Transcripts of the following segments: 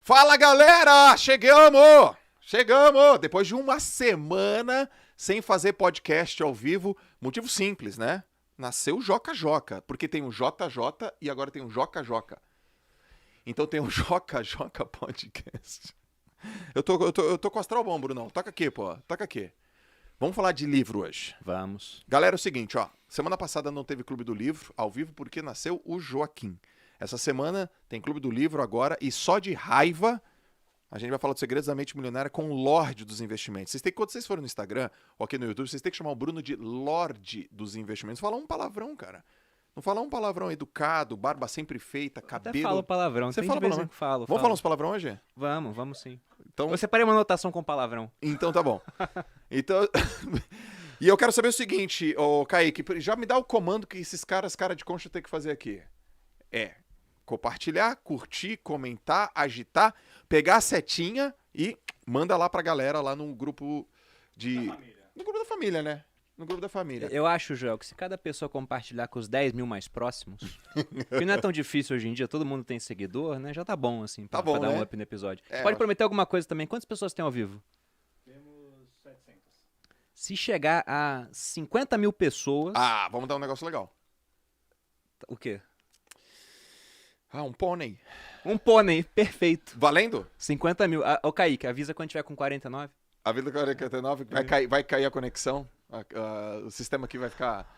Fala, galera! Chegamos! Chegamos! Depois de uma semana sem fazer podcast ao vivo, motivo simples, né? Nasceu o Joca Joca, porque tem o JJ e agora tem o Joca Joca. Então tem o Joca Joca Podcast. Eu tô com o astral bom, Brunão. Toca aqui, pô. Toca aqui. Vamos falar de livro hoje. Vamos. Galera, é o seguinte, ó. Semana passada não teve Clube do Livro ao vivo porque nasceu o Joaquim. Essa semana tem Clube do Livro agora e só de raiva a gente vai falar dos segredos da mente milionária com o Lorde dos Investimentos. Quando vocês forem no Instagram ou aqui no YouTube, vocês têm que chamar o Bruno de Lorde dos Investimentos. Fala um palavrão, cara. Não fala um palavrão educado, barba sempre feita, cabelo... Até falo palavrão. Você Tem fala de vez palavrão? em que falo. Vamos falar uns palavrão hoje? Vamos sim. Então... Eu separei uma anotação com palavrão. Então tá bom. Então... E eu quero saber o seguinte, ô Kaique, já me dá o comando que esses caras, cara de concha, tem que fazer aqui. Compartilhar, curtir, comentar, agitar, pegar a setinha e manda lá pra galera lá no grupo no grupo da família, né? No grupo da família. Eu acho, Joel, que se cada pessoa compartilhar com os 10 mil mais próximos, que não é tão difícil hoje em dia, todo mundo tem seguidor, né? Já tá bom, assim, pra dar né? um up no episódio. Pode prometer alguma coisa também. Quantas pessoas tem ao vivo? Temos 700. Se chegar a 50 mil pessoas... Ah, vamos dar um negócio legal. O quê? Ah, um pônei. Um pônei, perfeito. Valendo? 50 mil. Ô, Kaique, avisa quando tiver com 49. A vida do 49 vai cair a conexão. O sistema aqui vai ficar...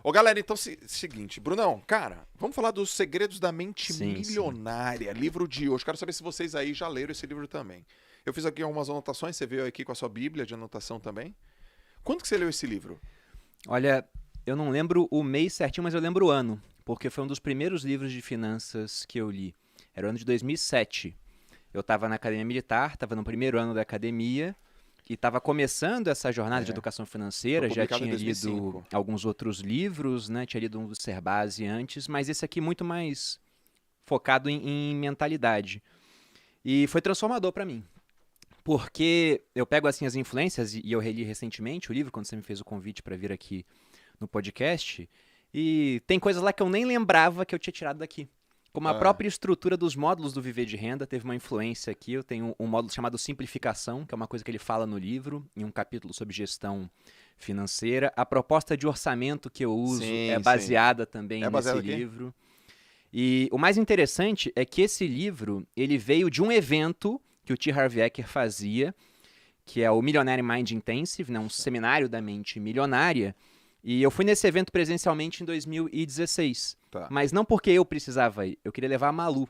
Ô, galera, então, seguinte. Brunão, cara, vamos falar dos segredos da mente milionária. Sim. Livro de hoje. Quero saber se vocês aí já leram esse livro também. Eu fiz aqui algumas anotações. Você veio aqui com a sua bíblia de anotação também. Quando que você leu esse livro? Olha, eu não lembro o mês certinho, mas eu lembro o ano. Porque foi um dos primeiros livros de finanças que eu li. Era o ano de 2007. Eu estava na academia militar, estava no primeiro ano da academia e estava começando essa jornada de educação financeira. Já tinha lido alguns outros livros, né? Tinha lido um do Cerbasi antes, mas esse aqui muito mais focado em mentalidade. E foi transformador para mim. Porque eu pego assim as influências, e eu reli recentemente o livro, quando você me fez o convite para vir aqui no podcast, e tem coisas lá que eu nem lembrava que eu tinha tirado daqui. Como a própria estrutura dos módulos do Viver de Renda teve uma influência aqui. Eu tenho um módulo chamado Simplificação, que é uma coisa que ele fala no livro, em um capítulo sobre gestão financeira. A proposta de orçamento que eu uso é baseada também nesse livro. E o mais interessante é que esse livro ele veio de um evento que o T. Harv Eker fazia, que é o Millionaire Mind Intensive, né, um seminário da mente milionária. E eu fui nesse evento presencialmente em 2016. Tá. Mas não porque eu precisava ir, eu queria levar a Malu.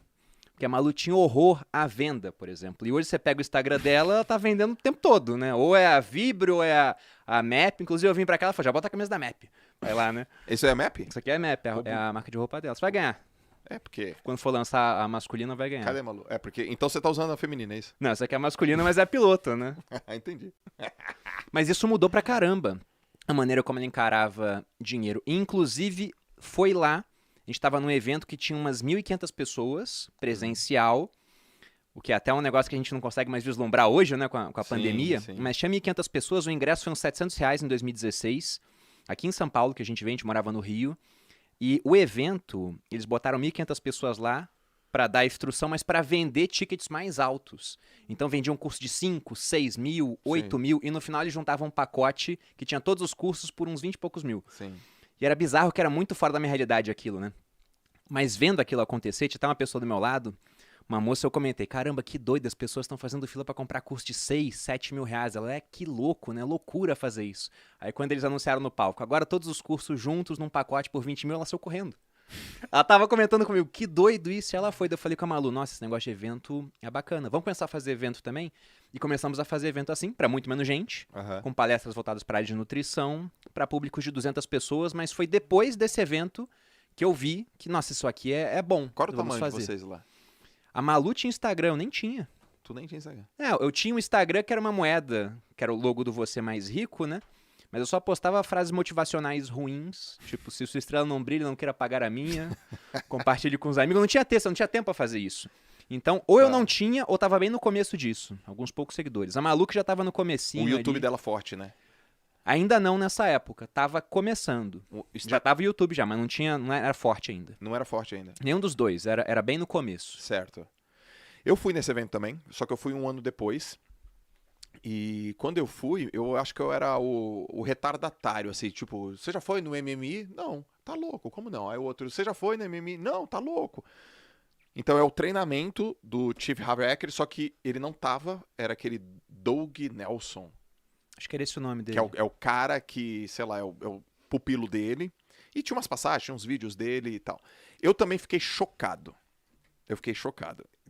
Porque a Malu tinha horror à venda, por exemplo. E hoje você pega o Instagram dela, ela tá vendendo o tempo todo, né? Ou é a Vibro, ou é a MAP. Inclusive eu vim pra cá, ela falou, já bota a camisa da MAP. Vai lá, né? Isso é a MAP? Isso aqui é a MAP, é a marca de roupa dela. Você vai ganhar. Porque... Quando for lançar a masculina, vai ganhar. Cadê, Malu? Porque... Então você tá usando a feminina, é isso? Não, essa aqui é a masculina, mas é a piloto, né? Entendi. Mas isso mudou pra caramba a maneira como ele encarava dinheiro. Inclusive, foi lá, a gente estava num evento que tinha umas 1.500 pessoas, presencial, o que é até um negócio que a gente não consegue mais vislumbrar hoje, né, com a pandemia, mas tinha 1.500 pessoas, o ingresso foi uns R$700 em 2016, aqui em São Paulo, que a gente morava no Rio, e o evento, eles botaram 1.500 pessoas lá, para dar instrução, mas para vender tickets mais altos. Então vendiam um curso de 5, 6 mil, 8 mil, e no final eles juntavam um pacote que tinha todos os cursos por uns 20 e poucos mil. Sim. E era bizarro que era muito fora da minha realidade aquilo, né? Mas vendo aquilo acontecer, tinha uma pessoa do meu lado, uma moça, eu comentei, caramba, que doido, as pessoas estão fazendo fila para comprar curso de 6, 7 mil reais. Ela, que louco, né? Loucura fazer isso. Aí quando eles anunciaram no palco, agora todos os cursos juntos num pacote por 20 mil, ela saiu correndo. Ela tava comentando comigo, que doido isso, e ela foi. Eu falei com a Malu, nossa, esse negócio de evento é bacana. Vamos começar a fazer evento também? E começamos a fazer evento assim, para muito menos gente, com palestras voltadas para a área de nutrição, para públicos de 200 pessoas, mas foi depois desse evento que eu vi que, nossa, isso aqui é bom. Qual era o tamanho de vocês lá? A Malu tinha Instagram, eu nem tinha. Tu nem tinha Instagram? Eu tinha um Instagram que era uma moeda, que era o logo do Você Mais Rico, né? Mas eu só postava frases motivacionais ruins, tipo, se sua estrela não brilha, não queira apagar a minha, compartilhe com os amigos. Eu não tinha texto, eu não tinha tempo pra fazer isso. Então, ou eu não tinha, ou tava bem no começo disso. Alguns poucos seguidores. A Malu que já tava no comecinho. O YouTube ali. dela forte, né? Ainda não nessa época, tava começando. Já tava o YouTube já, mas não era forte ainda. Não era forte ainda. Nenhum dos dois, era bem no começo. Certo. Eu fui nesse evento também, só que eu fui um ano depois. E quando eu fui, eu acho que eu era o retardatário, assim, tipo, você já foi no MMI? Não, tá louco, como não? Aí o outro, você já foi no MMI? Não, tá louco. Então é o treinamento do Chief Hacker, só que ele não tava, era aquele Doug Nelson, Acho que era esse o nome dele. que é o cara que, sei lá, é o pupilo dele. E tinha umas passagens, tinha uns vídeos dele e tal. Eu também fiquei chocado.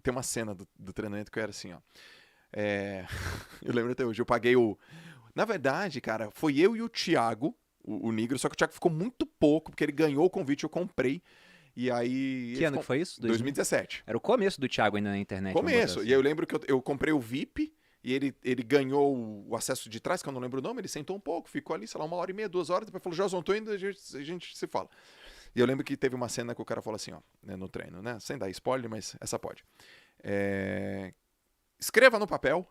Tem uma cena do treinamento que eu era assim, ó. Eu lembro até hoje, eu paguei o... Na verdade, cara, foi eu e o Thiago, o Negro, só que o Thiago ficou muito pouco, porque ele ganhou o convite, eu comprei. E aí... Que ano que foi isso? 2017. Era o começo do Thiago ainda na internet. Começo. Assim. E eu lembro que eu comprei o VIP e ele ganhou o acesso de trás, que eu não lembro o nome, ele sentou um pouco, ficou ali, sei lá, 1h30, 2 horas, depois falou, Joson, tô indo, a gente se fala. E eu lembro que teve uma cena que o cara falou assim, ó, né, no treino, né? Sem dar spoiler, mas essa pode. Escreva no papel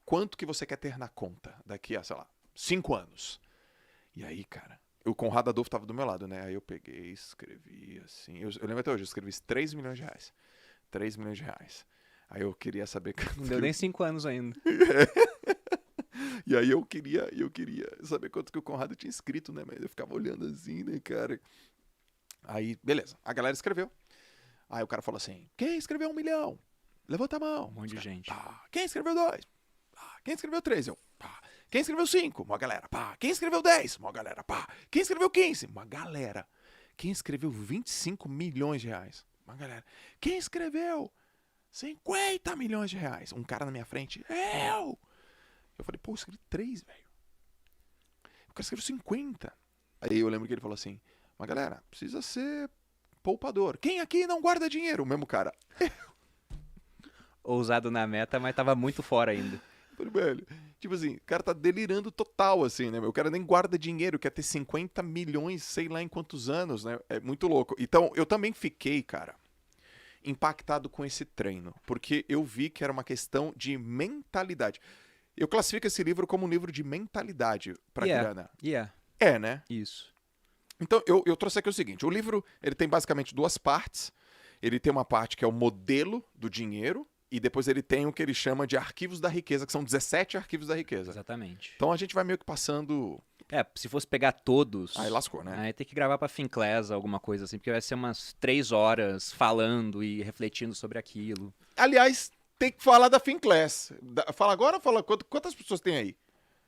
quanto que você quer ter na conta daqui a, sei lá, 5 anos. E aí, cara, o Conrado Adolfo tava do meu lado, né? Aí eu peguei, escrevi assim. Eu lembro até hoje, eu escrevi 3 milhões de reais. 3 milhões de reais. Aí eu queria saber... Não deu nem 5 anos ainda. E aí eu queria saber quanto que o Conrado tinha escrito, né? Mas eu ficava olhando assim, né, cara? Aí, beleza. A galera escreveu. Aí o cara falou assim, quem escreveu 1 milhão? Levanta a mão. Um monte de gente. Pá. Quem escreveu 2? Pá. Quem escreveu 3? Eu. Pá. Quem escreveu 5? Uma galera. Pá. Quem escreveu 10? Uma galera. Pá. Quem escreveu 15? Uma galera. Quem escreveu 25 milhões de reais? Uma galera. Quem escreveu 50 milhões de reais? Um cara na minha frente. Eu falei, pô, eu escrevi 3, velho. O cara escreveu 50. Aí eu lembro que ele falou assim, mas galera, precisa ser poupador. Quem aqui não guarda dinheiro? O mesmo cara. Ousado na meta, mas tava muito fora ainda. Eu falei, velho, tipo assim, o cara tá delirando total, assim, né? O cara nem guarda dinheiro, quer ter 50 milhões, sei lá em quantos anos, né? É muito louco. Então, eu também fiquei, cara, impactado com esse treino, porque eu vi que era uma questão de mentalidade. Eu classifico esse livro como um livro de mentalidade pra grana. É, né? Isso. Então, eu trouxe aqui o seguinte, o livro, ele tem basicamente 2 partes. Ele tem uma parte que é o modelo do dinheiro, e depois ele tem o que ele chama de arquivos da riqueza, que são 17 arquivos da riqueza. Exatamente. Então a gente vai meio que passando... Se fosse pegar todos... Aí lascou, né? Aí tem que gravar pra Finclass, alguma coisa assim, porque vai ser umas 3 horas falando e refletindo sobre aquilo. Aliás, tem que falar da Finclass. Fala agora ou fala quantas pessoas tem aí?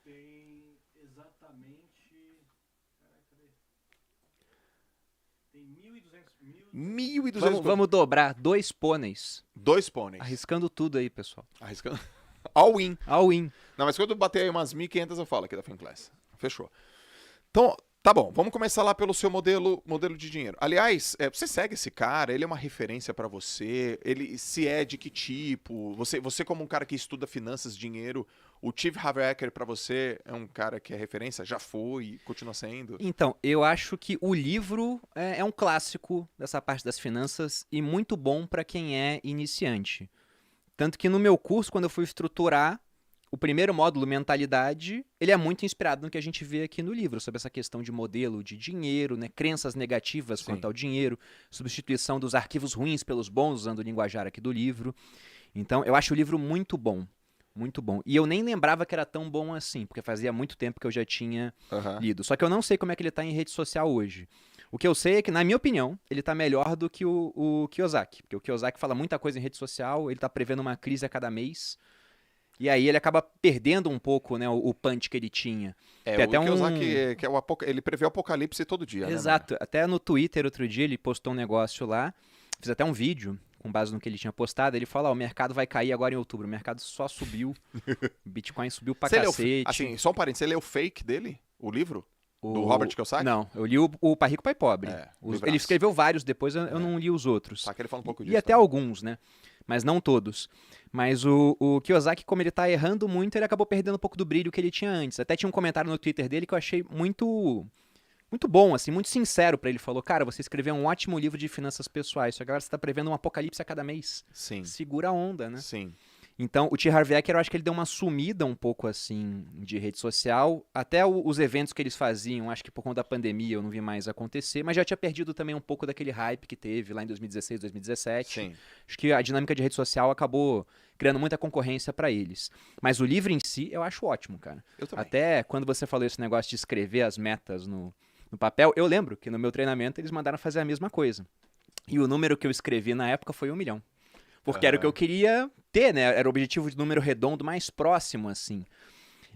Tem exatamente... Cadê? Tem 1.200... Vamos dobrar 2 pôneis. 2 pôneis. Arriscando tudo aí, pessoal. Arriscando. All in. All in. Não, mas quando eu bater aí umas 1.500 eu falo aqui da Finclass. Fechou. Então, tá bom. Vamos começar lá pelo seu modelo de dinheiro. Aliás, você segue esse cara? Ele é uma referência pra você? Ele se é de que tipo? Você como um cara que estuda finanças, dinheiro, o Chief Hacker pra você é um cara que é referência? Já foi? Continua sendo? Então, eu acho que o livro é um clássico dessa parte das finanças e muito bom para quem é iniciante. Tanto que no meu curso, quando eu fui estruturar o primeiro módulo, mentalidade, ele é muito inspirado no que a gente vê aqui no livro, sobre essa questão de modelo de dinheiro, né, crenças negativas quanto ao dinheiro, substituição dos arquivos ruins pelos bons, usando o linguajar aqui do livro. Então, eu acho o livro muito bom. Muito bom. E eu nem lembrava que era tão bom assim, porque fazia muito tempo que eu já tinha lido. Só que eu não sei como é que ele tá em rede social hoje. O que eu sei é que, na minha opinião, ele tá melhor do que o Kiyosaki. Porque o Kiyosaki fala muita coisa em rede social, ele tá prevendo uma crise a cada mês. E aí ele acaba perdendo um pouco, né, o punch que ele tinha. Tem até o Kiyosaki, que ele prevê o apocalipse todo dia. Exato. Né, até no Twitter, outro dia, ele postou um negócio lá. Fiz até um vídeo com base no que ele tinha postado, ele fala, o mercado vai cair agora em outubro, o mercado só subiu, Bitcoin subiu pra cacete. Assim, só um parênteses, você leu o fake dele, o livro? Do Robert Kiyosaki? Não, eu li o Pai Rico, Pai Pobre. Ele escreveu vários depois, eu não li os outros. Tá, que ele fala um pouco disso. E até alguns, né? Mas não todos. Mas o Kiyosaki, como ele tá errando muito, ele acabou perdendo um pouco do brilho que ele tinha antes. Até tinha um comentário no Twitter dele que eu achei muito bom, assim, muito sincero pra ele. Falou, cara, você escreveu um ótimo livro de finanças pessoais, só que agora você tá prevendo um apocalipse a cada mês. Sim. Segura a onda, né? Sim. Então, o T. Harv Eker, eu acho que ele deu uma sumida um pouco, assim, de rede social. Até os eventos que eles faziam, acho que por conta da pandemia eu não vi mais acontecer, mas já tinha perdido também um pouco daquele hype que teve lá em 2016, 2017. Sim. Acho que a dinâmica de rede social acabou criando muita concorrência para eles. Mas o livro em si, eu acho ótimo, cara. Eu também. Até quando você falou esse negócio de escrever as metas no papel, eu lembro que no meu treinamento eles mandaram fazer a mesma coisa. E o número que eu escrevi na época foi 1 milhão. Porque era o que eu queria ter, né? Era o objetivo de número redondo mais próximo, assim.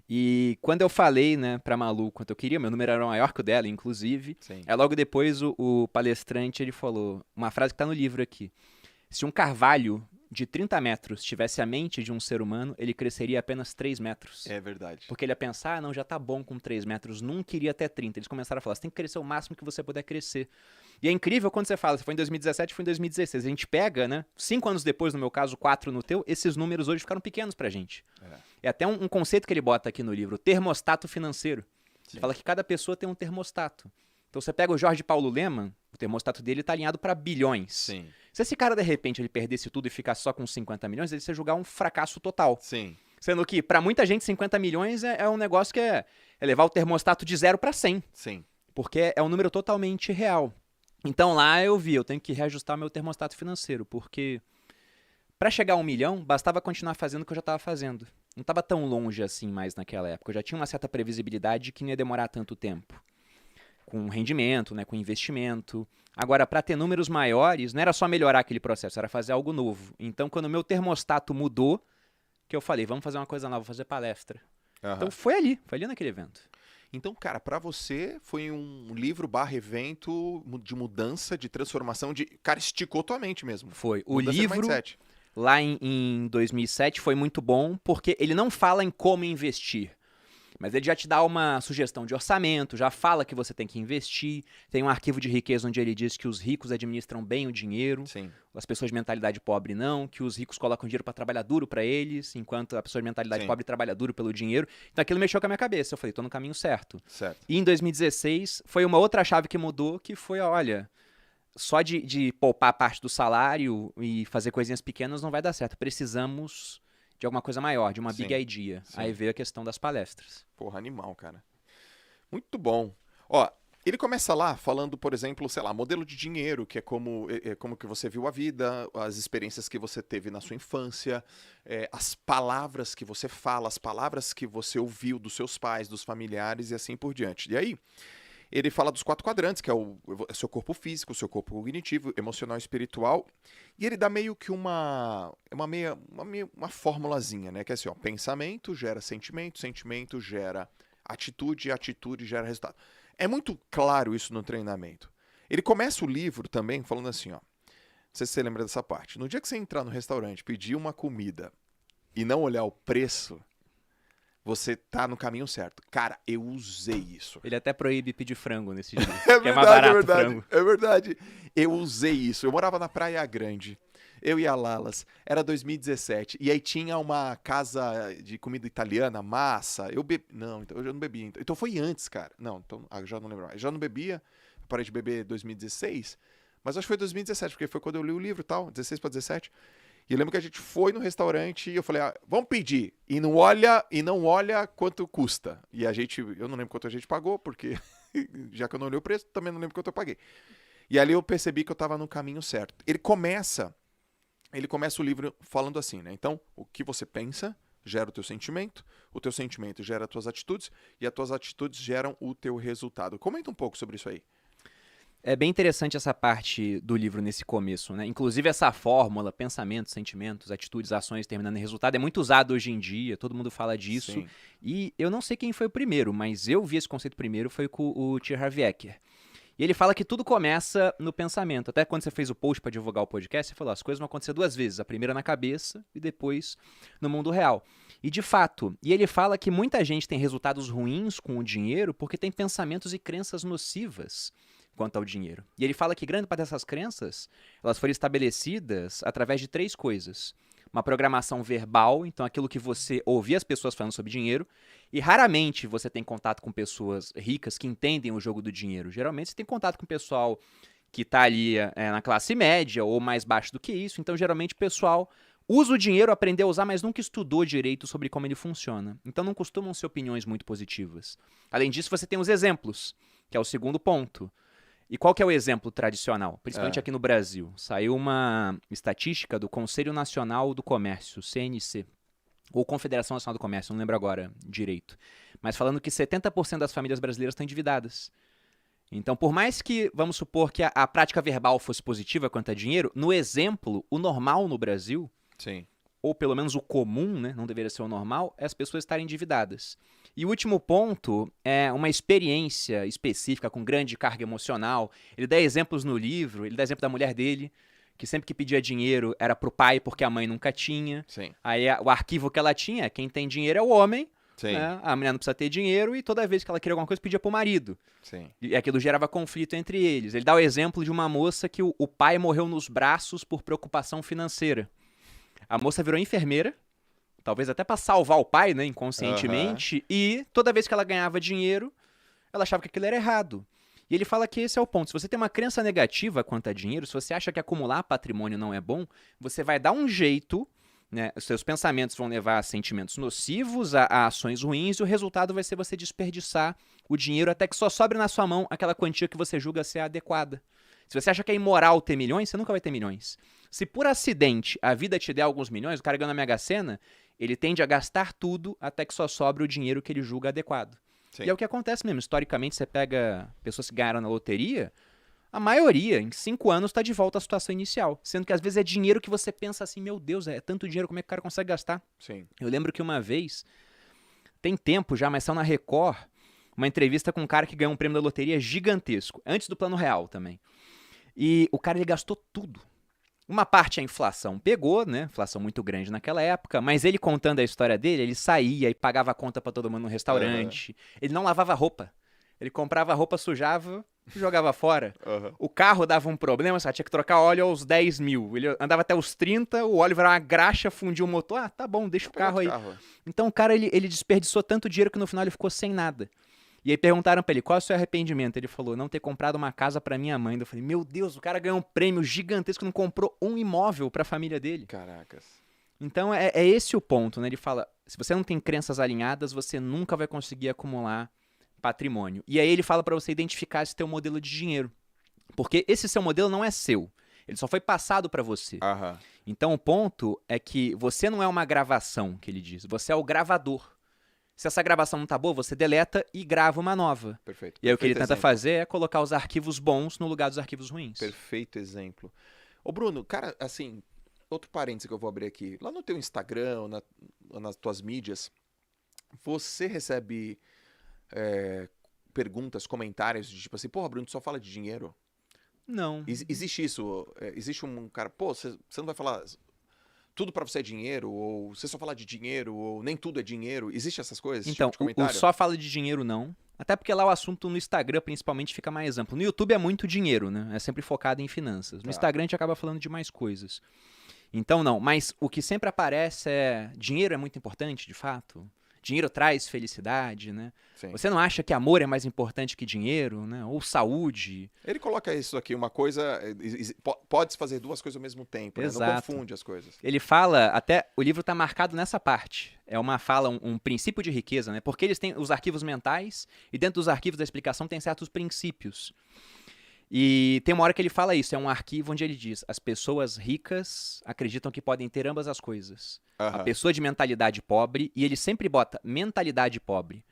E quando eu falei, né, pra Malu quanto eu queria, meu número era maior que o dela, inclusive. Sim. Aí logo depois o palestrante, ele falou uma frase que tá no livro aqui. Se um carvalho de 30 metros tivesse a mente de um ser humano, ele cresceria apenas 3 metros. É verdade. Porque ele ia pensar, não, já tá bom com 3 metros, nunca iria até 30. Eles começaram a falar, você tem que crescer o máximo que você puder crescer. E é incrível quando você fala, você foi em 2017, foi em 2016. A gente pega, né, 5 anos depois, no meu caso, 4 no teu, esses números hoje ficaram pequenos pra gente. É até um conceito que ele bota aqui no livro, termostato financeiro. Ele fala que cada pessoa tem um termostato. Então você pega o Jorge Paulo Lemann, o termostato dele tá alinhado para bilhões. Sim. Se esse cara, de repente, ele perdesse tudo e ficasse só com 50 milhões, ele ia julgar um fracasso total. Sim. Sendo que, para muita gente, 50 milhões é um negócio que é levar o termostato de 0 para 100. Sim. Porque é um número totalmente real. Então lá eu tenho que reajustar meu termostato financeiro, porque para chegar a 1 milhão, bastava continuar fazendo o que eu já estava fazendo. Não estava tão longe assim mais naquela época. Eu já tinha uma certa previsibilidade de que não ia demorar tanto tempo. Com rendimento, né, com investimento. Agora, para ter números maiores, não era só melhorar aquele processo, era fazer algo novo. Então, quando o meu termostato mudou, que eu falei, vamos fazer uma coisa nova, vou fazer palestra. Então, foi ali naquele evento. Então, cara, pra você foi um livro / evento de mudança, de transformação, Cara, esticou tua mente mesmo. Foi. O Mudança de livro, mindset. lá em 2007, foi muito bom, porque ele não fala em como investir. Mas ele já te dá uma sugestão de orçamento, já fala que você tem que investir. Tem um arquivo de riqueza onde ele diz que os ricos administram bem o dinheiro, Sim. as pessoas de mentalidade pobre não, que os ricos colocam dinheiro para trabalhar duro para eles, enquanto a pessoa de mentalidade Sim. pobre trabalha duro pelo dinheiro. Então aquilo mexeu com a minha cabeça. Eu falei, tô no caminho certo. Certo. E em 2016 foi uma outra chave que mudou, que foi, olha, só de poupar parte do salário e fazer coisinhas pequenas não vai dar certo. Precisamos de alguma coisa maior, de uma Sim. big idea. Sim. Aí veio a questão das palestras. Porra, animal, cara. Muito bom. Ó, ele começa lá falando, por exemplo, sei lá, modelo de dinheiro, que é como que você viu a vida, as experiências que você teve na sua infância, as palavras que você fala, as palavras que você ouviu dos seus pais, dos familiares e assim por diante. E aí, ele fala dos 4 quadrantes, que é o seu corpo físico, o seu corpo cognitivo, emocional e espiritual. E ele dá meio que uma formulazinha, né? Que é assim, ó, pensamento gera sentimento, sentimento gera atitude, atitude gera resultado. É muito claro isso no treinamento. Ele começa o livro também falando assim, ó. Não sei se você lembra dessa parte. No dia que você entrar no restaurante, pedir uma comida e não olhar o preço, você tá no caminho certo. Cara, eu usei isso. Ele até proíbe pedir frango nesse dia. É que é mais barato o frango. É verdade. Eu usei isso. Eu morava na Praia Grande. Eu e a Lalas. Era 2017. E aí tinha uma casa de comida italiana, massa. Eu bebi. Não, então eu já não bebia. Então foi antes, cara. Não, então eu já não lembro mais. Eu já não bebia. Eu parei de beber em 2016. Mas acho que foi 2017, porque foi quando eu li o livro e tal. 16 para 17. E eu lembro que a gente foi no restaurante e eu falei, vamos pedir. E não olha quanto custa. E eu não lembro quanto a gente pagou, porque já que eu não olhei o preço, também não lembro quanto eu paguei. E ali eu percebi que eu estava no caminho certo. Ele começa o livro falando assim, né? Então, o que você pensa gera o teu sentimento gera as tuas atitudes, e as tuas atitudes geram o teu resultado. Comenta um pouco sobre isso aí. É bem interessante essa parte do livro nesse começo, né? Inclusive essa fórmula, pensamentos, sentimentos, atitudes, ações terminando em resultado, é muito usado hoje em dia, todo mundo fala disso. Sim. E eu não sei quem foi o primeiro, mas eu vi esse conceito primeiro, foi com o T. Harv Eker. E ele fala que tudo começa no pensamento. Até quando você fez o post para divulgar o podcast, você falou, as coisas vão acontecer 2 vezes, a primeira na cabeça e depois no mundo real. E de fato, ele fala que muita gente tem resultados ruins com o dinheiro porque tem pensamentos e crenças nocivas quanto ao dinheiro. E ele fala que grande parte dessas crenças, elas foram estabelecidas através de 3 coisas. Uma programação verbal, então aquilo que você ouvia as pessoas falando sobre dinheiro, e raramente você tem contato com pessoas ricas que entendem o jogo do dinheiro. Geralmente você tem contato com o pessoal que está ali na classe média ou mais baixo do que isso, então geralmente o pessoal Usa o dinheiro, aprendeu a usar, mas nunca estudou direito sobre como ele funciona. Então não costumam ser opiniões muito positivas. Além disso, você tem os exemplos, que é o segundo ponto. E qual que é o exemplo tradicional? Principalmente aqui no Brasil. Saiu uma estatística do Conselho Nacional do Comércio, CNC, ou Confederação Nacional do Comércio, não lembro agora direito. Mas falando que 70% das famílias brasileiras estão endividadas. Então, por mais que, vamos supor que a prática verbal fosse positiva quanto a dinheiro, no exemplo, o normal no Brasil, Sim. ou pelo menos o comum, né, não deveria ser o normal, é as pessoas estarem endividadas. E o último ponto é uma experiência específica com grande carga emocional. Ele dá exemplos no livro, ele dá exemplo da mulher dele, que sempre que pedia dinheiro era pro pai porque a mãe nunca tinha. Sim. Aí o arquivo que ela tinha, quem tem dinheiro é o homem, Sim. né? A mulher não precisa ter dinheiro e toda vez que ela queria alguma coisa pedia pro marido. Sim. E aquilo gerava conflito entre eles. Ele dá o exemplo de uma moça que o pai morreu nos braços por preocupação financeira. A moça virou enfermeira, talvez até para salvar o pai, né, inconscientemente, e toda vez que ela ganhava dinheiro, ela achava que aquilo era errado. E ele fala que esse é o ponto. Se você tem uma crença negativa quanto a dinheiro, se você acha que acumular patrimônio não é bom, você vai dar um jeito, né, os seus pensamentos vão levar a sentimentos nocivos, a ações ruins, e o resultado vai ser você desperdiçar o dinheiro até que só sobre na sua mão aquela quantia que você julga ser adequada. Se você acha que é imoral ter milhões, você nunca vai ter milhões. Se por acidente a vida te der alguns milhões, o cara ganha na Mega Sena, ele tende a gastar tudo até que só sobre o dinheiro que ele julga adequado. Sim. E é o que acontece mesmo. Historicamente, você pega pessoas que ganharam na loteria, a maioria, em 5 anos, está de volta à situação inicial. Sendo que às vezes é dinheiro que você pensa assim, meu Deus, é tanto dinheiro, como é que o cara consegue gastar? Sim. Eu lembro que uma vez, tem tempo já, mas saiu na Record, uma entrevista com um cara que ganhou um prêmio da loteria gigantesco, antes do Plano Real também. E o cara, ele gastou tudo. Uma parte a inflação pegou, né? Inflação muito grande naquela época, mas ele contando a história dele, ele saía e pagava a conta pra todo mundo no restaurante. Ele não lavava roupa. Ele comprava a roupa, sujava e jogava fora. O carro dava um problema, só tinha que trocar óleo aos 10 mil. Ele andava até os 30, o óleo virava uma graxa, fundiu o motor. Ah, tá bom, deixa o carro aí. Então o cara, ele desperdiçou tanto dinheiro que no final ele ficou sem nada. E aí perguntaram pra ele, qual é o seu arrependimento? Ele falou, não ter comprado uma casa pra minha mãe. Eu falei, meu Deus, o cara ganhou um prêmio gigantesco e não comprou um imóvel pra família dele. Caracas. Então é esse o ponto, né? Ele fala, se você não tem crenças alinhadas, você nunca vai conseguir acumular patrimônio. E aí ele fala pra você identificar esse teu modelo de dinheiro. Porque esse seu modelo não é seu. Ele só foi passado pra você. Então o ponto é que você não é uma gravação, que ele diz. Você é o gravador. Se essa gravação não tá boa, você deleta e grava uma nova. Perfeito. E aí o que ele tenta fazer é colocar os arquivos bons no lugar dos arquivos ruins. Perfeito exemplo. Ô Bruno, cara, assim, outro parênteses que eu vou abrir aqui. Lá no teu Instagram, nas tuas mídias, você recebe perguntas, comentários de tipo assim, porra, Bruno, tu só fala de dinheiro? Não. Existe isso? Existe um cara, pô, você não vai falar... Tudo pra você é dinheiro, ou você só fala de dinheiro, ou nem tudo é dinheiro. Existe essas coisas? Então, tipo de o só fala de dinheiro não. Até porque lá o assunto no Instagram, principalmente, fica mais amplo. No YouTube é muito dinheiro, né? É sempre focado em finanças. No Instagram a gente acaba falando de mais coisas. Então não, mas o que sempre aparece é... Dinheiro é muito importante, de fato? Dinheiro traz felicidade, né? Sim. Você não acha que amor é mais importante que dinheiro, né? Ou saúde? Ele coloca isso aqui, uma coisa... Pode-se fazer duas coisas ao mesmo tempo, né? Não confunde as coisas. Ele fala, até o livro está marcado nessa parte. É uma fala, um princípio de riqueza, né? Porque eles têm os arquivos mentais e dentro dos arquivos da explicação tem certos princípios. E tem uma hora que ele fala isso, é um arquivo onde ele diz, as pessoas ricas acreditam que podem ter ambas as coisas. A pessoa de mentalidade pobre, e ele sempre bota mentalidade pobre.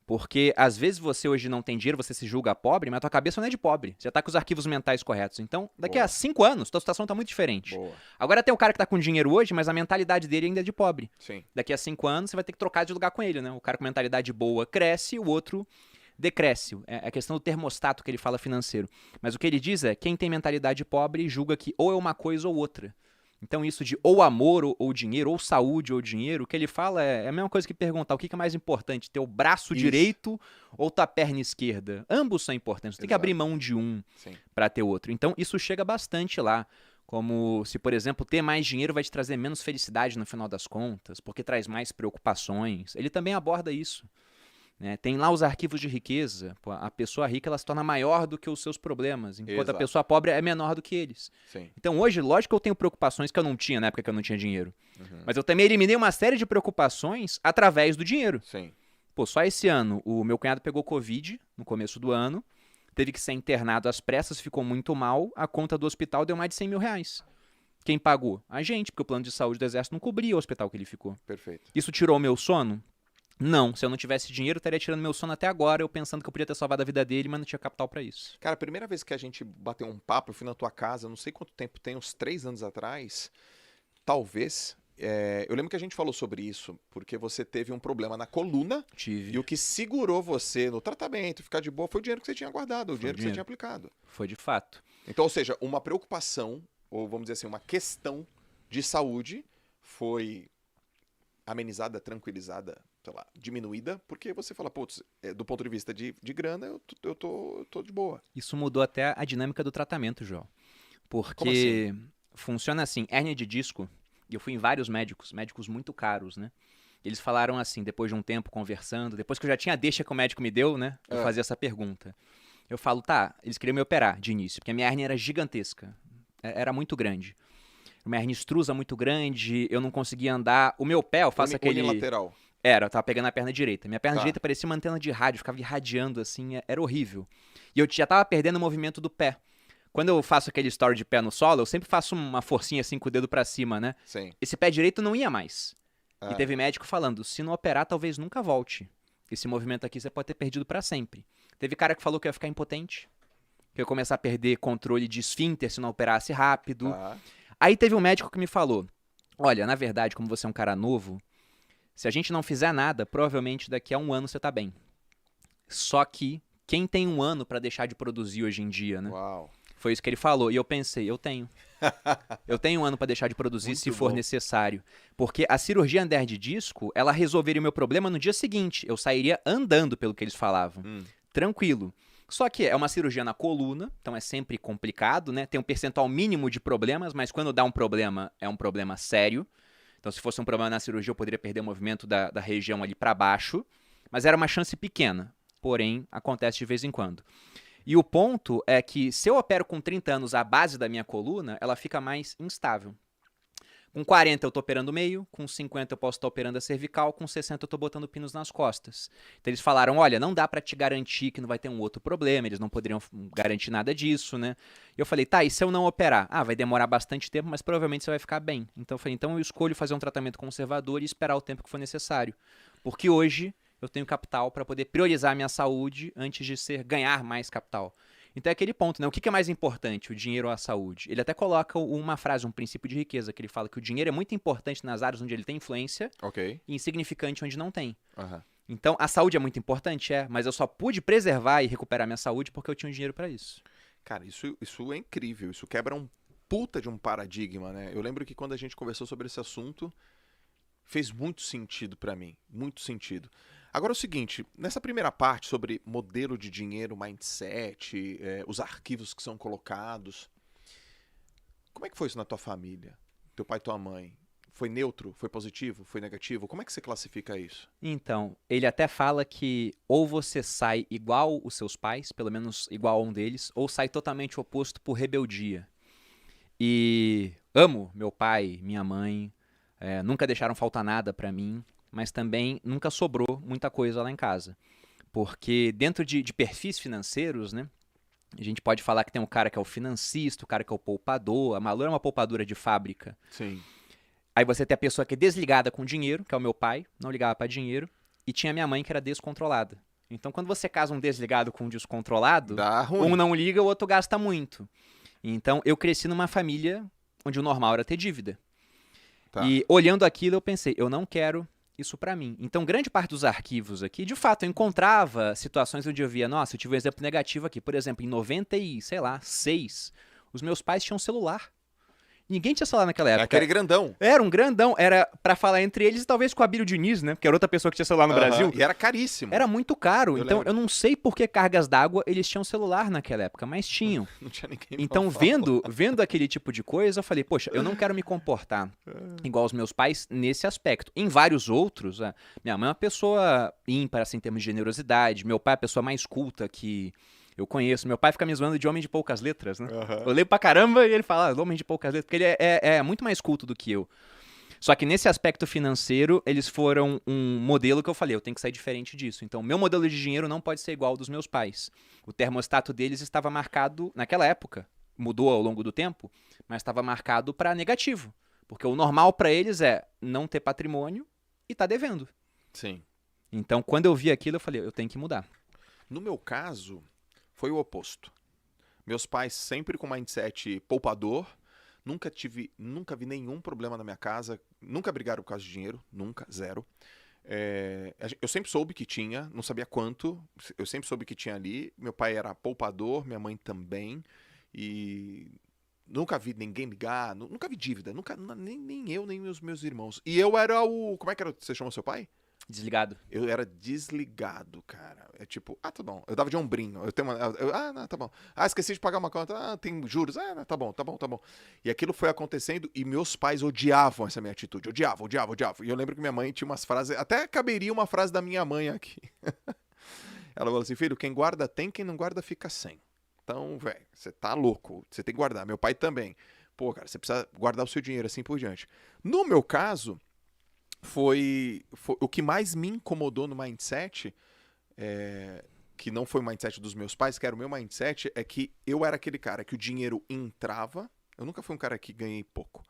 Porque às vezes você hoje não tem dinheiro, você se julga pobre, mas a tua cabeça não é de pobre. Você tá com os arquivos mentais corretos. Então, daqui a 5 anos, tua situação tá muito diferente. Agora tem o cara que tá com dinheiro hoje, mas a mentalidade dele ainda é de pobre. Sim. Daqui a 5 anos, você vai ter que trocar de lugar com ele, né? O cara com mentalidade boa cresce, o outro decresce. É a questão do termostato que ele fala financeiro. Mas o que ele diz é, quem tem mentalidade pobre julga que ou é uma coisa ou outra. Então isso de ou amor ou dinheiro, ou saúde ou dinheiro, o que ele fala é a mesma coisa que perguntar o que é mais importante, ter o braço direito ou tua perna esquerda. Ambos são importantes, você tem que abrir mão de um para ter outro. Então isso chega bastante lá. Como se, por exemplo, ter mais dinheiro vai te trazer menos felicidade no final das contas, porque traz mais preocupações. Ele também aborda isso. né? Tem lá os arquivos de riqueza. Pô, a pessoa rica ela se torna maior do que os seus problemas, enquanto Exato. a pessoa pobre é menor do que eles. Sim. Então hoje, lógico que eu tenho preocupações que eu não tinha na época que eu não tinha dinheiro. Uhum. Mas eu também eliminei uma série de preocupações através do dinheiro. Sim. Pô, só esse ano o meu cunhado pegou Covid no começo do ano, teve que ser internado às pressas, ficou muito mal, a conta do hospital deu mais de 100 mil reais. Quem pagou? A gente, porque o plano de saúde do Exército não cobria o hospital que ele ficou. Perfeito. Isso tirou o meu sono? Não. Se eu não tivesse dinheiro, eu estaria tirando meu sono até agora, eu pensando que eu podia ter salvado a vida dele, mas não tinha capital pra isso. Cara, a primeira vez que a gente bateu um papo, eu fui na tua casa, não sei quanto tempo tem, uns 3 anos atrás, talvez. Eu lembro que a gente falou sobre isso, porque você teve um problema na coluna Tive. e o que segurou você no tratamento, ficar de boa, foi o dinheiro que você tinha guardado, o dinheiro que você dinheiro. tinha aplicado. Foi de fato. Então, ou seja, uma preocupação, ou vamos dizer assim, uma questão de saúde foi amenizada, tranquilizada, sei lá, diminuída, porque você fala, putz, do ponto de vista de grana, eu tô de boa. Isso mudou até a dinâmica do tratamento, João. Como Porque funciona assim, hérnia de disco, e eu fui em vários médicos muito caros, né? Eles falaram assim, depois de um tempo conversando, depois que eu já tinha a deixa que o médico me deu, né? Eu fazia essa pergunta. Eu falo, tá, eles queriam me operar de início, porque a minha hérnia era gigantesca, era muito grande. Uma hérnia extrusa muito grande, eu não conseguia andar. O meu pé, eu faço aquele... Unilateral. Eu tava pegando a perna direita. Minha perna Tá. direita parecia uma antena de rádio, ficava irradiando assim, era horrível. E eu já tava perdendo o movimento do pé. Quando eu faço aquele story de pé no solo, eu sempre faço uma forcinha assim com o dedo pra cima, né? Sim. Esse pé direito não ia mais. Ah. E teve médico falando, se não operar, talvez nunca volte. Esse movimento aqui você pode ter perdido pra sempre. Teve cara que falou que eu ia ficar impotente, que eu ia começar a perder controle de esfíncter se não operasse rápido. Tá. Aí teve um médico que me falou, olha, na verdade, como você é um cara novo, se a gente não fizer nada, provavelmente daqui a 1 ano você tá bem. Só que quem tem 1 ano pra deixar de produzir hoje em dia, né? Uau. Foi isso que ele falou. E eu pensei, eu tenho. Eu tenho 1 ano pra deixar de produzir Muito se for bom. necessário. Porque a cirurgia Ander de disco, ela resolveria o meu problema no dia seguinte. Eu sairia andando, pelo que eles falavam. Tranquilo. Só que é uma cirurgia na coluna, então é sempre complicado, né? Tem um percentual mínimo de problemas, mas quando dá um problema, é um problema sério. Então, se fosse um problema na cirurgia, eu poderia perder o movimento da região ali pra baixo. Mas era uma chance pequena. Porém, acontece de vez em quando. E o ponto é que se eu opero com 30 anos a base da minha coluna, ela fica mais instável. Com 40 eu tô operando o meio, com 50 eu posso estar operando a cervical, com 60 eu tô botando pinos nas costas. Então eles falaram, olha, não dá pra te garantir que não vai ter um outro problema, eles não poderiam garantir nada disso, né? E eu falei, tá, e se eu não operar? Ah, vai demorar bastante tempo, mas provavelmente você vai ficar bem. Então eu falei, então eu escolho fazer um tratamento conservador e esperar o tempo que for necessário. Porque hoje eu tenho capital para poder priorizar a minha saúde antes de ganhar mais capital. Então é aquele ponto, né? O que é mais importante, o dinheiro ou a saúde? Ele até coloca uma frase, um princípio de riqueza, que ele fala que o dinheiro é muito importante nas áreas onde ele tem influência Ok. e insignificante onde não tem. Aham. Então a saúde é muito importante, mas eu só pude preservar e recuperar minha saúde porque eu tinha um dinheiro para isso. Cara, isso é incrível. Isso quebra um puta de um paradigma, né? Eu lembro que quando a gente conversou sobre esse assunto, fez muito sentido pra mim. Muito sentido. Agora é o seguinte, nessa primeira parte sobre modelo de dinheiro, mindset, os arquivos que são colocados, como é que foi isso na tua família? Teu pai e tua mãe? Foi neutro? Foi positivo? Foi negativo? Como é que você classifica isso? Então, ele até fala que ou você sai igual os seus pais, pelo menos igual a um deles, ou sai totalmente oposto por rebeldia. E amo meu pai, minha mãe, nunca deixaram faltar nada pra mim, mas também nunca sobrou muita coisa lá em casa. Porque dentro de perfis financeiros, né, a gente pode falar que tem um cara que é o financista, o cara que é o poupador, a Malu é uma poupadora de fábrica. Sim. Aí você tem a pessoa que é desligada com dinheiro, que é o meu pai, não ligava pra dinheiro, e tinha minha mãe que era descontrolada. Então quando você casa um desligado com um descontrolado, Dá ruim. um não liga, o outro gasta muito. Então eu cresci numa família onde o normal era ter dívida. Tá. E olhando aquilo eu pensei, eu não quero isso pra mim. Então grande parte dos arquivos aqui, de fato, eu encontrava situações onde eu via, nossa, eu tive um exemplo negativo aqui. Por exemplo, em 96, os meus pais tinham celular. Ninguém tinha celular naquela É época. aquele grandão. Era um grandão, era pra falar entre eles e talvez com a Abílio Diniz, né? Que era outra pessoa que tinha celular no Aham, Brasil. E era caríssimo. Era muito caro, Eu então lembro. eu não sei por que cargas d'água eles tinham celular naquela época, mas tinham. Não tinha ninguém pra Então, falar. vendo aquele tipo de coisa, eu falei, poxa, eu não quero me comportar igual os meus pais nesse aspecto. Em vários outros, minha mãe é uma pessoa ímpar, assim, em termos de generosidade, meu pai é a pessoa mais culta que eu conheço. Meu pai fica me zoando de homem de poucas letras, né? Aham. Eu leio pra caramba e ele fala, homem de poucas letras, porque ele é muito mais culto do que eu. Só que nesse aspecto financeiro, eles foram um modelo que eu falei, eu tenho que sair diferente disso. Então, meu modelo de dinheiro não pode ser igual ao dos meus pais. O termostato deles estava marcado, naquela época, mudou ao longo do tempo, mas estava marcado para negativo. Porque o normal para eles é não ter patrimônio e tá devendo. Sim. Então, quando eu vi aquilo, eu falei, eu tenho que mudar. No meu caso, foi o oposto. Meus pais sempre com mindset poupador. Nunca vi nenhum problema na minha casa. Nunca brigaram por causa de dinheiro. Nunca, zero. Eu sempre soube que tinha, não sabia quanto. Eu sempre soube que tinha ali. Meu pai era poupador, minha mãe também. E nunca vi ninguém ligar. Nunca vi dívida. Nem eu, nem os meus irmãos. E eu era o... Como é que era? Você chamou seu pai? Desligado. Eu era desligado, cara. É tipo, tá bom. Eu dava de ombrinho. Não, tá bom. Esqueci de pagar uma conta. Tem juros. Não, tá bom. E aquilo foi acontecendo e meus pais odiavam essa minha atitude. Odiavam. E eu lembro que minha mãe tinha umas frases, até caberia uma frase da minha mãe aqui. Ela falou assim, filho, quem guarda tem, quem não guarda fica sem. Então, velho, você tá louco. Você tem que guardar. Meu pai também. Pô, cara, você precisa guardar o seu dinheiro assim por diante. No meu caso... Foi o que mais me incomodou no mindset, que não foi o mindset dos meus pais, que era o meu mindset, é que eu era aquele cara que o dinheiro entrava. Eu nunca fui um cara que ganhei pouco,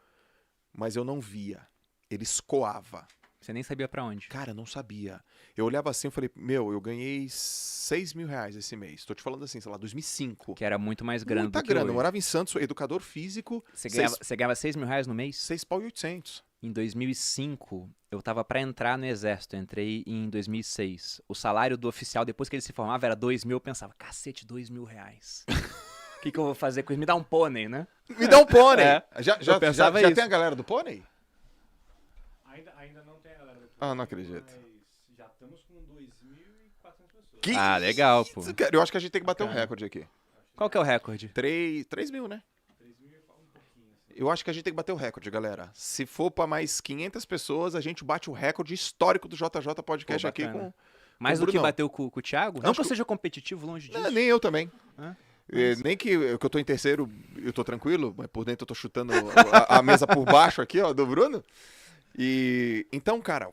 mas eu não via. Ele escoava. Você nem sabia pra onde. Cara, eu não sabia. Eu olhava assim e falei, eu ganhei 6 mil reais esse mês. Tô te falando assim, sei lá, 2005. Que era muito mais grana Muita do que grana. Eu hoje. morava em Santos, sou educador físico. Você ganhava 6 mil reais no mês? 6.800. Em 2005, eu tava pra entrar no exército, eu entrei em 2006. O salário do oficial, depois que ele se formava, era 2 mil. Eu pensava, cacete, 2 mil reais. O que eu vou fazer com isso? Me dá um pônei, né? Me dá um pônei. É. Já pensava já isso. tem a galera do pônei? Ainda não tem a galera do Ah, não acredito. Mas já estamos com 2.400 pessoas. Que Ah, legal, pô. isso, cara? Eu acho que a gente tem que bater um Bacana. recorde aqui. Qual que é o recorde? 3 mil, né? 3.000 e um pouquinho, assim. Eu acho que a gente tem que bater o recorde, galera. Se for pra mais 500 pessoas, a gente bate o recorde histórico do JJ Podcast Pô, aqui bacana. com... Mais o do que Brunão. bateu com o Thiago? Não Acho que eu que- seja competitivo, longe disso. Não, nem eu também. Hã? Nem que eu tô em terceiro, eu tô tranquilo, mas por dentro eu tô chutando a mesa por baixo aqui, ó, do Bruno. E então, cara,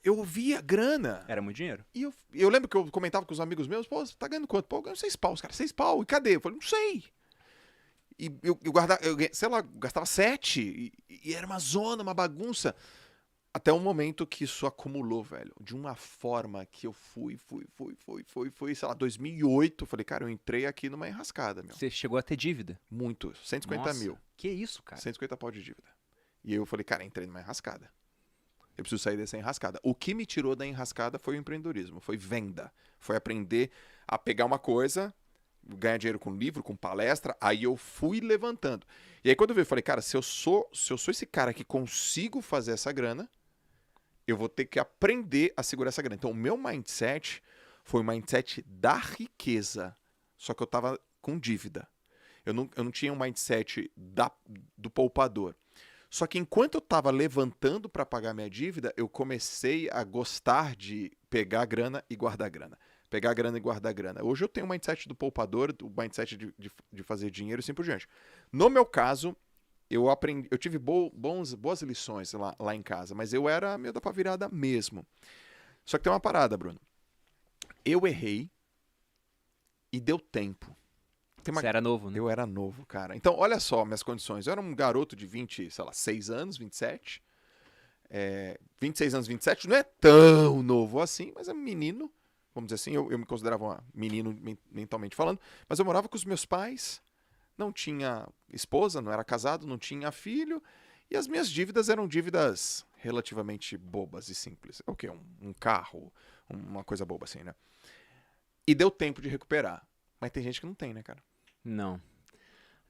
eu via grana. Era muito dinheiro. E eu lembro que eu comentava com os amigos meus, pô, você tá ganhando quanto? Pô, eu ganho 6 paus, cara, 6 pau. E cadê? Eu falei, não sei. E eu guardava, sei lá, gastava 7. E era uma zona, uma bagunça. Até o momento que isso acumulou, velho. De uma forma que eu fui, sei lá, 2008. Eu falei, cara, eu entrei aqui numa enrascada, meu. Você chegou a ter dívida. Muito. 150 Nossa, mil. Que isso, cara? 150 pau de dívida. E eu falei, cara, entrei numa enrascada. Eu preciso sair dessa enrascada. O que me tirou da enrascada foi o empreendedorismo, foi venda. Foi aprender a pegar uma coisa, ganhar dinheiro com livro, com palestra, aí eu fui levantando. E aí quando eu vi, eu falei, cara, se eu sou esse cara que consigo fazer essa grana, eu vou ter que aprender a segurar essa grana. Então o meu mindset foi o mindset da riqueza, só que eu tava com dívida. Eu não tinha um mindset do poupador. Só que enquanto eu estava levantando para pagar minha dívida, eu comecei a gostar de pegar grana e guardar grana. Pegar grana e guardar grana. Hoje eu tenho o mindset do poupador, o mindset de fazer dinheiro e assim por diante. No meu caso, eu tive boas lições lá em casa, mas eu era meio da pá virada mesmo. Só que tem uma parada, Bruno. Eu errei e deu tempo. Você era novo, né? Eu era novo, cara. Então, olha só minhas condições. Eu era um garoto de 26 anos, 27. 26 anos, 27 não é tão novo assim, mas é um menino. Vamos dizer assim, eu me considerava um menino mentalmente falando. Mas eu morava com os meus pais, não tinha esposa, não era casado, não tinha filho. E as minhas dívidas eram dívidas relativamente bobas e simples. O quê? Um carro, uma coisa boba assim, né? E deu tempo de recuperar. Mas tem gente que não tem, né, cara? Não.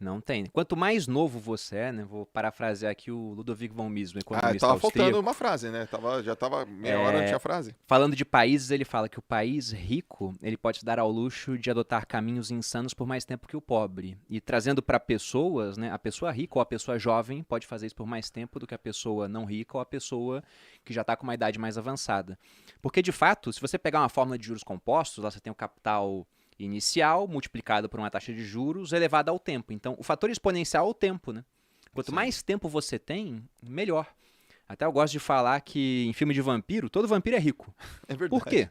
Não tem. Quanto mais novo você é, né? Vou parafrasear aqui o Ludovic von Mises, um economista tava austríaco. faltando uma frase, né? Já tava meia hora, não tinha frase. Falando de países, ele fala que o país rico, ele pode se dar ao luxo de adotar caminhos insanos por mais tempo que o pobre. E trazendo para pessoas, né? A pessoa rica ou a pessoa jovem pode fazer isso por mais tempo do que a pessoa não rica ou a pessoa que já está com uma idade mais avançada. Porque, de fato, se você pegar uma fórmula de juros compostos, lá você tem o capital inicial multiplicado por uma taxa de juros elevada ao tempo. Então, o fator exponencial é o tempo, né? Quanto mais tempo você tem, melhor. Até eu gosto de falar que em filme de vampiro, todo vampiro é rico. É verdade. Por quê?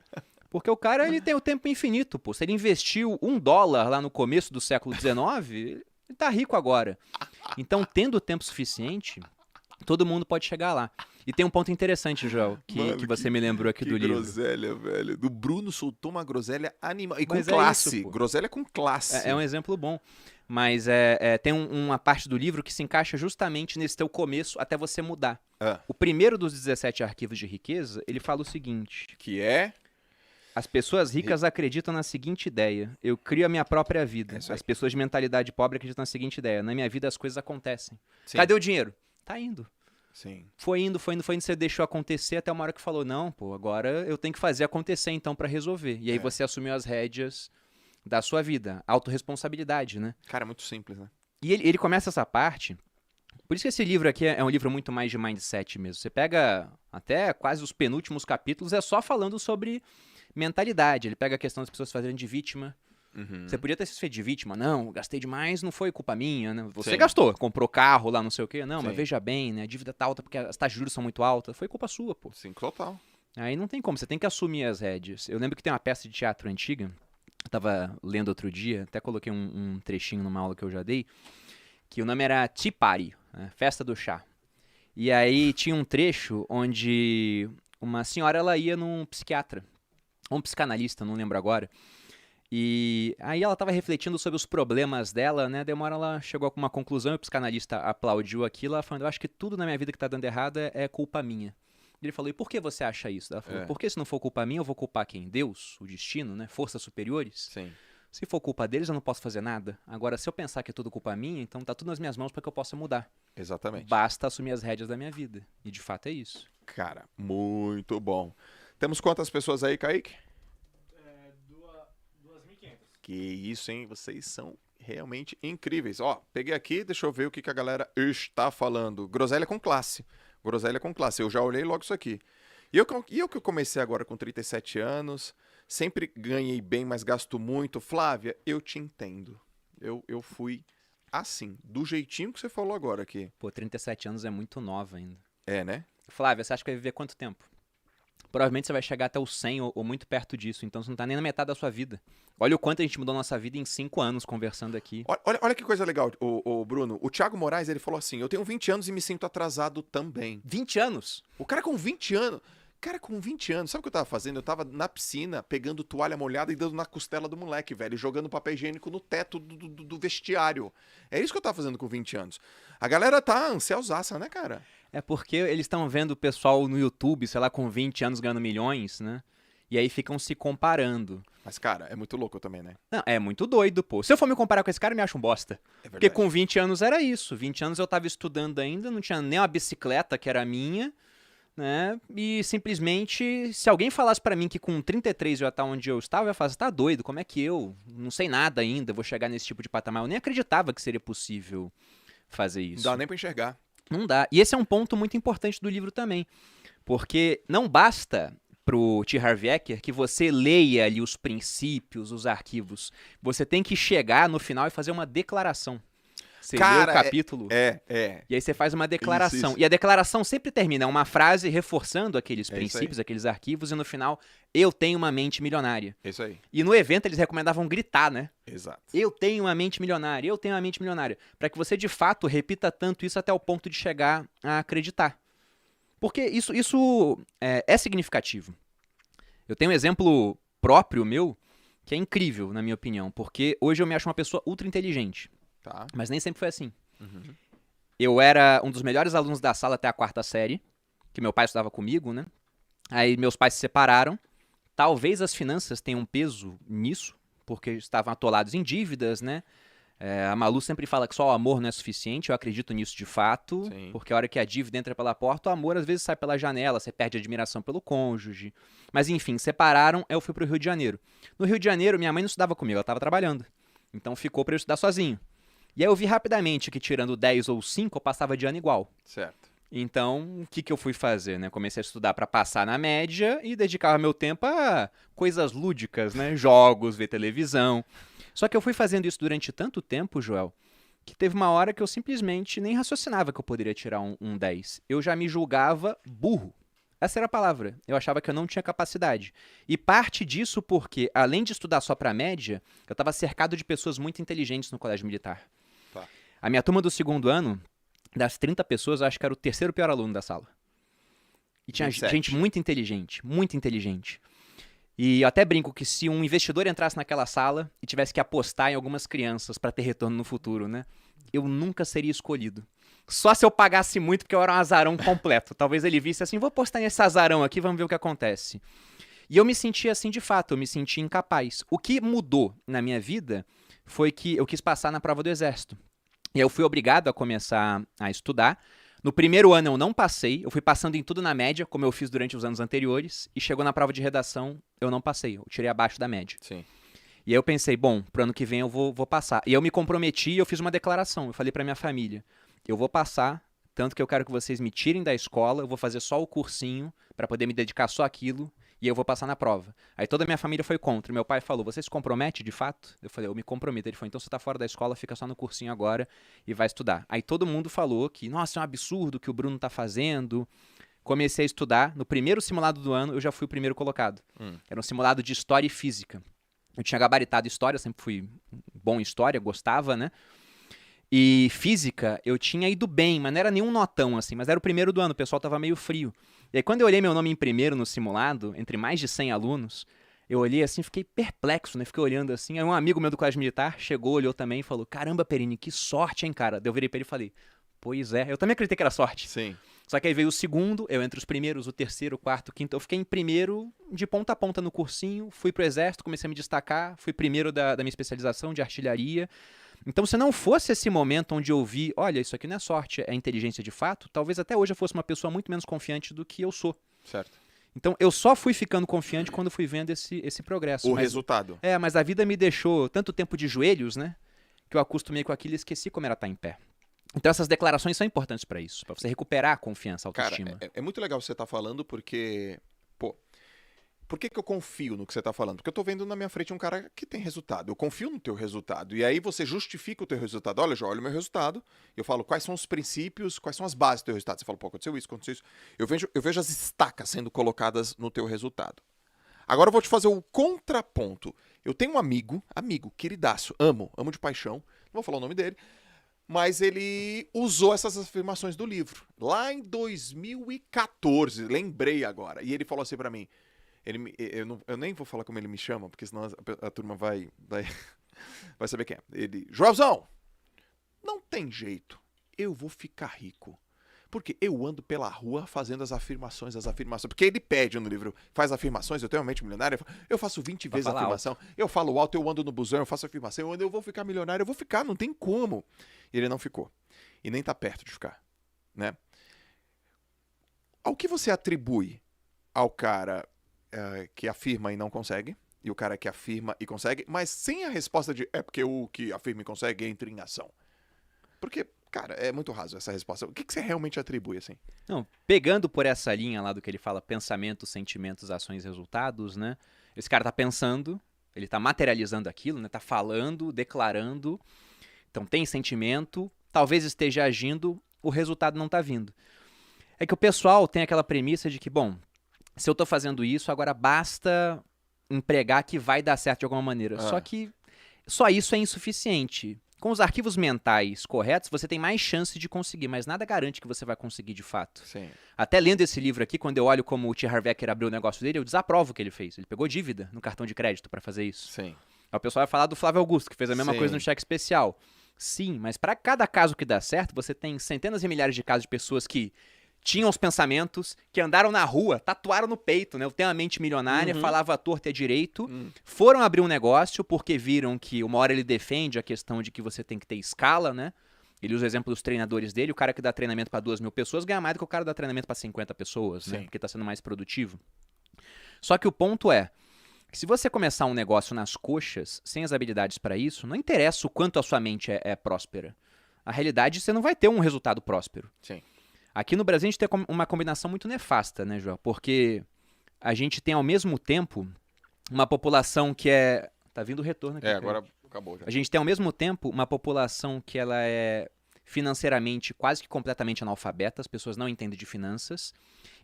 Porque o cara ele tem o tempo infinito, pô. Se ele investiu $1 lá no começo do século XIX, ele tá rico agora. Então, tendo tempo suficiente, todo mundo pode chegar lá. E tem um ponto interessante, Joel, que você me lembrou aqui do livro. Que groselha, velho. Do Bruno soltou uma groselha animal. E com Mas é classe. isso, pô. Groselha com classe. É um exemplo bom. Mas tem uma parte do livro que se encaixa justamente nesse teu começo até você mudar. O primeiro dos 17 arquivos de riqueza, ele fala o seguinte. Que é? As pessoas ricas acreditam na seguinte ideia. Eu crio a minha própria vida. As pessoas de mentalidade pobre acreditam na seguinte ideia. Na minha vida as coisas acontecem. Sim. Cadê o dinheiro? Tá indo. Sim. Foi indo. Você deixou acontecer até uma hora que falou, não, pô, agora eu tenho que fazer acontecer então pra resolver. E aí você assumiu as rédeas da sua vida. Autorresponsabilidade, né? Cara, é muito simples, né? E ele começa essa parte. Por isso que esse livro aqui é um livro muito mais de mindset mesmo. Você pega até quase os penúltimos capítulos, é só falando sobre mentalidade. Ele pega a questão das pessoas fazendo de vítima. Você podia ter se feito de vítima. Não, gastei demais, não foi culpa minha, né? Você gastou, comprou carro lá, não sei o quê. Não, mas veja bem, né? A dívida tá alta porque as taxas de juros são muito altas. Foi culpa sua, pô. Sim, total. Aí não tem como, você tem que assumir as rédeas. Eu lembro que tem uma peça de teatro antiga, eu tava lendo outro dia, até coloquei um trechinho numa aula que eu já dei, que o nome era Tea Party, né? Festa do chá. E aí tinha um trecho onde uma senhora, ela ia num psiquiatra, ou um psicanalista, não lembro agora, e aí ela estava refletindo sobre os problemas dela, né? Daí uma hora ela chegou a uma conclusão e o psicanalista aplaudiu aquilo, ela falando, eu acho que tudo na minha vida que tá dando errado é culpa minha. Ele falou, e por que você acha isso? Ela falou, porque se não for culpa minha, eu vou culpar quem? Deus? O destino, né? Forças superiores? Sim. Se for culpa deles, eu não posso fazer nada. Agora, se eu pensar que é tudo culpa minha, então tá tudo nas minhas mãos para que eu possa mudar. Exatamente. Basta assumir as rédeas da minha vida. E de fato é isso. Cara, muito bom. Temos quantas pessoas aí, Kaique? 2.500. Que isso, hein? Vocês são realmente incríveis. Ó, peguei aqui, deixa eu ver o que a galera está falando. Groselha com classe. Groselha com classe. Eu já olhei logo isso aqui. E eu que comecei agora com 37 anos, sempre ganhei bem, mas gasto muito. Flávia, eu te entendo. Eu fui assim, do jeitinho que você falou agora aqui. Pô, 37 anos é muito nova ainda. É, né? Flávia, você acha que vai viver quanto tempo? Provavelmente você vai chegar até os 100 ou muito perto disso, então você não tá nem na metade da sua vida. Olha o quanto a gente mudou a nossa vida em 5 anos conversando aqui. Olha que coisa legal, o Bruno. O Thiago Moraes, ele falou assim, eu tenho 20 anos e me sinto atrasado também. 20 anos? O cara com 20 anos... Cara, com 20 anos, sabe o que eu tava fazendo? Eu tava na piscina, pegando toalha molhada e dando na costela do moleque, velho, jogando papel higiênico no teto do vestiário. É isso que eu tava fazendo com 20 anos. A galera tá ansiosaça, né, cara? É porque eles estão vendo o pessoal no YouTube, sei lá, com 20 anos ganhando milhões, né? E aí ficam se comparando. Mas, cara, é muito louco também, né? Não, é muito doido, pô. Se eu for me comparar com esse cara, eu me acho um bosta. É verdade. Porque com 20 anos era isso. 20 anos eu tava estudando ainda, não tinha nem uma bicicleta que era minha, né? E simplesmente, se alguém falasse pra mim que com 33 eu ia estar onde eu estava, eu ia falar, você tá doido? Como é que eu não sei nada ainda, vou chegar nesse tipo de patamar? Eu nem acreditava que seria possível fazer isso. Não dá nem pra enxergar. Não dá. E esse é um ponto muito importante do livro também. Porque não basta pro T. Harv Eker que você leia ali os princípios, os arquivos. Você tem que chegar no final e fazer uma declaração. Você lê o capítulo e aí você faz uma declaração. Isso. E a declaração sempre termina, é uma frase reforçando aqueles É princípios, aqueles arquivos, e no final, eu tenho uma mente milionária. É isso aí. E no evento eles recomendavam gritar, né? Exato. Eu tenho uma mente milionária, eu tenho uma mente milionária. Para que você, de fato, repita tanto isso até o ponto de chegar a acreditar. Porque isso é significativo. Eu tenho um exemplo próprio meu que é incrível, na minha opinião. Porque hoje eu me acho uma pessoa ultra inteligente. Tá. Mas nem sempre foi assim. Uhum. Eu era um dos melhores alunos da sala até a 4ª série, que meu pai estudava comigo, né? Aí meus pais se separaram. Talvez as finanças tenham um peso nisso, porque estavam atolados em dívidas, né? A Malu sempre fala que só o amor não é suficiente, eu acredito nisso de fato, Sim. porque a hora que a dívida entra pela porta, o amor às vezes sai pela janela, você perde a admiração pelo cônjuge. Mas enfim, separaram, eu fui pro Rio de Janeiro. No Rio de Janeiro, minha mãe não estudava comigo, ela estava trabalhando. Então ficou para eu estudar sozinho. E aí eu vi rapidamente que tirando 10 ou 5, eu passava de ano igual. Certo. Então, o que eu fui fazer, né? Comecei a estudar para passar na média e dedicava meu tempo a coisas lúdicas, né? Jogos, ver televisão. Só que eu fui fazendo isso durante tanto tempo, Joel, que teve uma hora que eu simplesmente nem raciocinava que eu poderia tirar um 10. Eu já me julgava burro. Essa era a palavra. Eu achava que eu não tinha capacidade. E parte disso porque, além de estudar só para média, eu estava cercado de pessoas muito inteligentes no colégio militar. Tá. A minha turma do segundo ano, das 30 pessoas, eu acho que era o terceiro pior aluno da sala. E tinha 27. gente muito inteligente, muito inteligente. E eu até brinco que se um investidor entrasse naquela sala e tivesse que apostar em algumas crianças para ter retorno no futuro, né? Eu nunca seria escolhido. Só se eu pagasse muito, porque eu era um azarão completo. Talvez ele visse assim, vou apostar nesse azarão aqui, vamos ver o que acontece. E eu me senti assim de fato, eu me senti incapaz. O que mudou na minha vida foi que eu quis passar na prova do exército. E eu fui obrigado a começar a estudar. No primeiro ano eu não passei, eu fui passando em tudo na média, como eu fiz durante os anos anteriores, e chegou na prova de redação, eu não passei, eu tirei abaixo da média. Sim. E aí eu pensei, bom, pro ano que vem eu vou passar. E eu me comprometi e eu fiz uma declaração, eu falei pra minha família, eu vou passar, tanto que eu quero que vocês me tirem da escola, eu vou fazer só o cursinho, pra poder me dedicar só àquilo, e eu vou passar na prova. Aí toda a minha família foi contra. Meu pai falou, você se compromete de fato? Eu falei, eu me comprometo. Ele falou, então você tá fora da escola, fica só no cursinho agora e vai estudar. Aí todo mundo falou que, nossa, é um absurdo o que o Bruno tá fazendo. Comecei a estudar. No primeiro simulado do ano, eu já fui o primeiro colocado. Era um simulado de história e física. Eu tinha gabaritado história, sempre fui bom em história, gostava, né? E física, eu tinha ido bem, mas não era nenhum notão, assim. Mas era o primeiro do ano, o pessoal tava meio frio. E aí, quando eu olhei meu nome em primeiro no simulado, entre mais de 100 alunos, eu olhei assim, fiquei perplexo, né? Fiquei olhando assim. Aí um amigo meu do colégio militar chegou, olhou também e falou, caramba, Perini, que sorte, hein, cara? Daí eu virei pra ele e falei, pois é. Eu também acreditei que era sorte. Sim. Só que aí veio o segundo, eu entre os primeiros, o terceiro, o quarto, o quinto. Eu fiquei em primeiro de ponta a ponta no cursinho, fui pro exército, comecei a me destacar, fui primeiro da minha especialização de artilharia. Então, se não fosse esse momento onde eu vi, olha, isso aqui não é sorte, é inteligência de fato, talvez até hoje eu fosse uma pessoa muito menos confiante do que eu sou. Certo. Então, eu só fui ficando confiante quando fui vendo esse progresso. O resultado. Mas a vida me deixou tanto tempo de joelhos, né? Que eu acostumei com aquilo e esqueci como era estar em pé. Então, essas declarações são importantes pra isso, pra você recuperar a confiança, a autoestima. Cara, é muito legal você estar falando porque, pô, por que eu confio no que você tá falando? Porque eu tô vendo na minha frente um cara que tem resultado. Eu confio no teu resultado. E aí você justifica o teu resultado. Olha, olha o meu resultado. Eu falo quais são os princípios, quais são as bases do teu resultado. Você fala, pô, aconteceu isso. Eu vejo as estacas sendo colocadas no teu resultado. Agora eu vou te fazer o contraponto. Eu tenho um amigo, queridaço, amo de paixão. Não vou falar o nome dele. Mas ele usou essas afirmações do livro. Lá em 2014, lembrei agora. E ele falou assim pra mim, eu nem vou falar como ele me chama, porque senão a turma vai saber quem é. Ele, Joelzão, não tem jeito, eu vou ficar rico. Porque eu ando pela rua fazendo as afirmações. Porque ele pede no livro, faz afirmações, eu tenho uma mente milionária, eu faço 20 vezes a afirmação. Alto. Eu falo alto, eu ando no busão, eu faço afirmação, eu vou ficar milionário, eu vou ficar, não tem como. E ele não ficou. E nem tá perto de ficar, né? Ao que você atribui ao cara que afirma e não consegue, e o cara que afirma e consegue, mas sem a resposta de é porque o que afirma e consegue entra em ação? Porque, cara, é muito raso essa resposta. O que você realmente atribui, assim? Não, pegando por essa linha lá do que ele fala, pensamentos, sentimentos, ações, resultados, né? Esse cara tá pensando, ele tá materializando aquilo, né? Tá falando, declarando. Então tem sentimento, talvez esteja agindo, o resultado não tá vindo. É que o pessoal tem aquela premissa de que, bom, se eu tô fazendo isso, agora basta empregar que vai dar certo de alguma maneira. Só que só isso é insuficiente. Com os arquivos mentais corretos, você tem mais chance de conseguir, mas nada garante que você vai conseguir de fato. Sim. Até lendo esse livro aqui, quando eu olho como o T. Harv Eker abriu o negócio dele, eu desaprovo o que ele fez. Ele pegou dívida no cartão de crédito para fazer isso. Sim. Aí o pessoal vai falar do Flávio Augusto, que fez a mesma coisa no cheque especial. Sim, mas para cada caso que dá certo, você tem centenas e milhares de casos de pessoas que tinham os pensamentos, que andaram na rua, tatuaram no peito, né? Eu tenho a mente milionária, falava à torta e à direito, foram abrir um negócio porque viram que uma hora ele defende a questão de que você tem que ter escala, né? Ele usa o exemplo dos treinadores dele, o cara que dá treinamento para 2.000 pessoas ganha mais do que o cara que dá treinamento para 50 pessoas, né? Porque tá sendo mais produtivo. Só que o ponto é, se você começar um negócio nas coxas, sem as habilidades para isso, não interessa o quanto a sua mente é próspera. A realidade, você não vai ter um resultado próspero. Sim. Aqui no Brasil, a gente tem uma combinação muito nefasta, né, João? Porque a gente tem, ao mesmo tempo, uma população que é... Tá vindo o retorno aqui. Agora acabou já. A gente tem, ao mesmo tempo, uma população que ela é financeiramente quase que completamente analfabeta, as pessoas não entendem de finanças,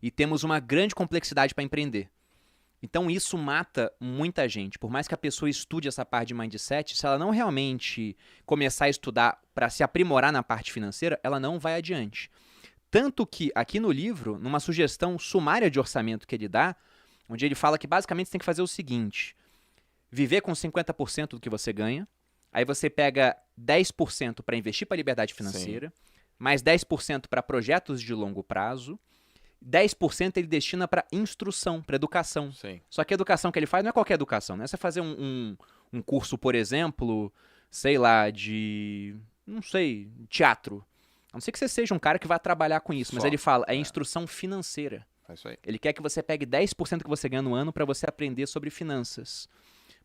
e temos uma grande complexidade para empreender. Então isso mata muita gente. Por mais que a pessoa estude essa parte de mindset, se ela não realmente começar a estudar para se aprimorar na parte financeira, ela não vai adiante. Tanto que aqui no livro, numa sugestão sumária de orçamento que ele dá, onde ele fala que basicamente você tem que fazer o seguinte: viver com 50% do que você ganha, aí você pega 10% para investir para a liberdade financeira, mais 10% para projetos de longo prazo, 10% ele destina para instrução, para educação. Sim. Só que a educação que ele faz não é qualquer educação, né? Você fazer um curso, por exemplo, sei lá, de, não sei, teatro. A não ser que você seja um cara que vai trabalhar com isso, mas ele fala, é instrução financeira. É isso aí. Ele quer que você pegue 10% que você ganha no ano para você aprender sobre finanças.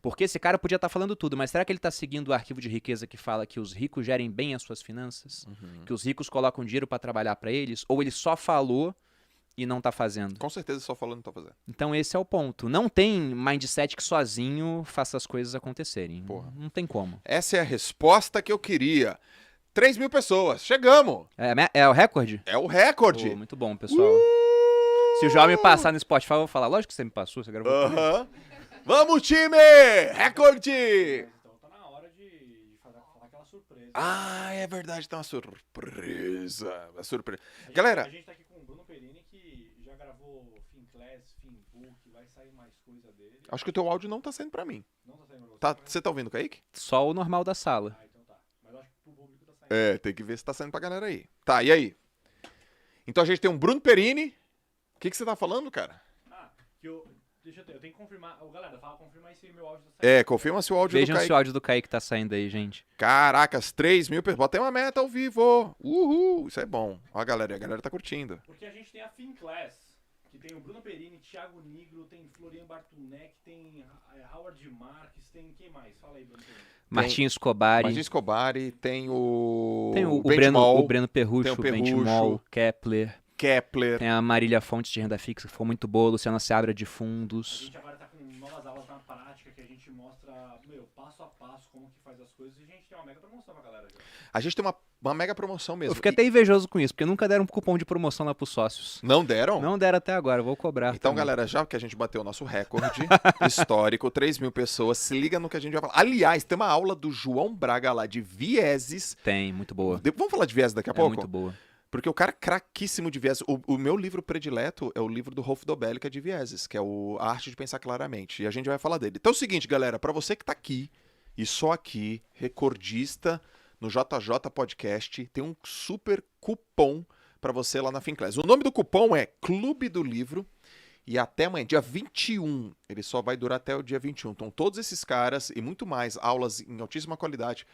Porque esse cara podia estar falando tudo, mas será que ele está seguindo o arquivo de riqueza que fala que os ricos gerem bem as suas finanças? Que os ricos colocam dinheiro para trabalhar para eles? Ou ele só falou e não tá fazendo? Com certeza só falando não tá fazendo. Então esse é o ponto. Não tem mindset que sozinho faça as coisas acontecerem. Porra. Não tem como. Essa é a resposta que eu queria. 3.000 pessoas. Chegamos. É o recorde? É o recorde. Pô, muito bom, pessoal. Se o João me passar no Spotify, eu vou falar. Lógico que você me passou, você gravou. Vamos, time! Recorde! Então tá na hora de falar aquela surpresa. Ah, é verdade, tá uma surpresa. Uma surpresa. Galera, A gente tá aqui com o Bruno Perini, que já gravou Finclass, Finbook, vai sair mais coisa dele. acho que o teu áudio não tá saindo pra mim. Não tá saindo pra você. Você tá ouvindo, Kaique? Só o normal da sala. Ah, então tá. Mas eu acho que pro público tá saindo. Tem que ver se tá saindo pra galera aí. Tá, e aí? Então a gente tem um Bruno Perini. O que você tá falando, cara? Deixa eu tenho que confirmar. Galera, confirmar se meu áudio tá saindo. Confirma se o áudio Vejam do se Kaique... o áudio do Kaique tá saindo aí, gente. Caracas, 3.000 pessoas. Bota aí uma meta ao vivo. Uhul, isso é bom. Ó a galera tá curtindo. Porque a gente tem a Finclass, que tem o Bruno Perini, Thiago Nigro, tem Florian Bartunek, tem Howard Marques, tem quem mais? Fala aí, Bruno Perini. Martim Escobari. Martin Escobari, tem o... Tem o Benchmall, Breno Perrucho, tem o o Perrucho. Benchmall, Kepler. Kepler. Tem a Marília Fontes de renda fixa, que foi muito boa. Luciana Seabra de A fundos. gente agora tá com novas aulas na prática, que a gente mostra, passo a passo, como que faz as coisas. E a gente tem uma mega promoção pra galera. A gente tem uma mega promoção mesmo. Eu fiquei até invejoso com isso, porque nunca deram um cupom de promoção lá pros sócios. Não deram? Não deram até agora, eu vou cobrar. Então, também. galera, já que a gente bateu o nosso recorde histórico, 3.000 pessoas, se liga no que a gente vai falar. Aliás, tem uma aula do João Braga lá de vieses. Tem, muito boa. Vamos falar de vieses daqui a É pouco? muito boa. Porque o cara é craquíssimo de vieses. O meu livro predileto é o livro do Rolf Dobelli, que é de vieses, que é A Arte de Pensar Claramente. E a gente vai falar dele. Então é o seguinte, galera, pra você que tá aqui, e só aqui, recordista no JJ Podcast, tem um super cupom pra você lá na Finclass. O nome do cupom é Clube do Livro. E até amanhã, dia 21, ele só vai durar até o dia 21. Então todos esses caras e muito mais, aulas em altíssima qualidade.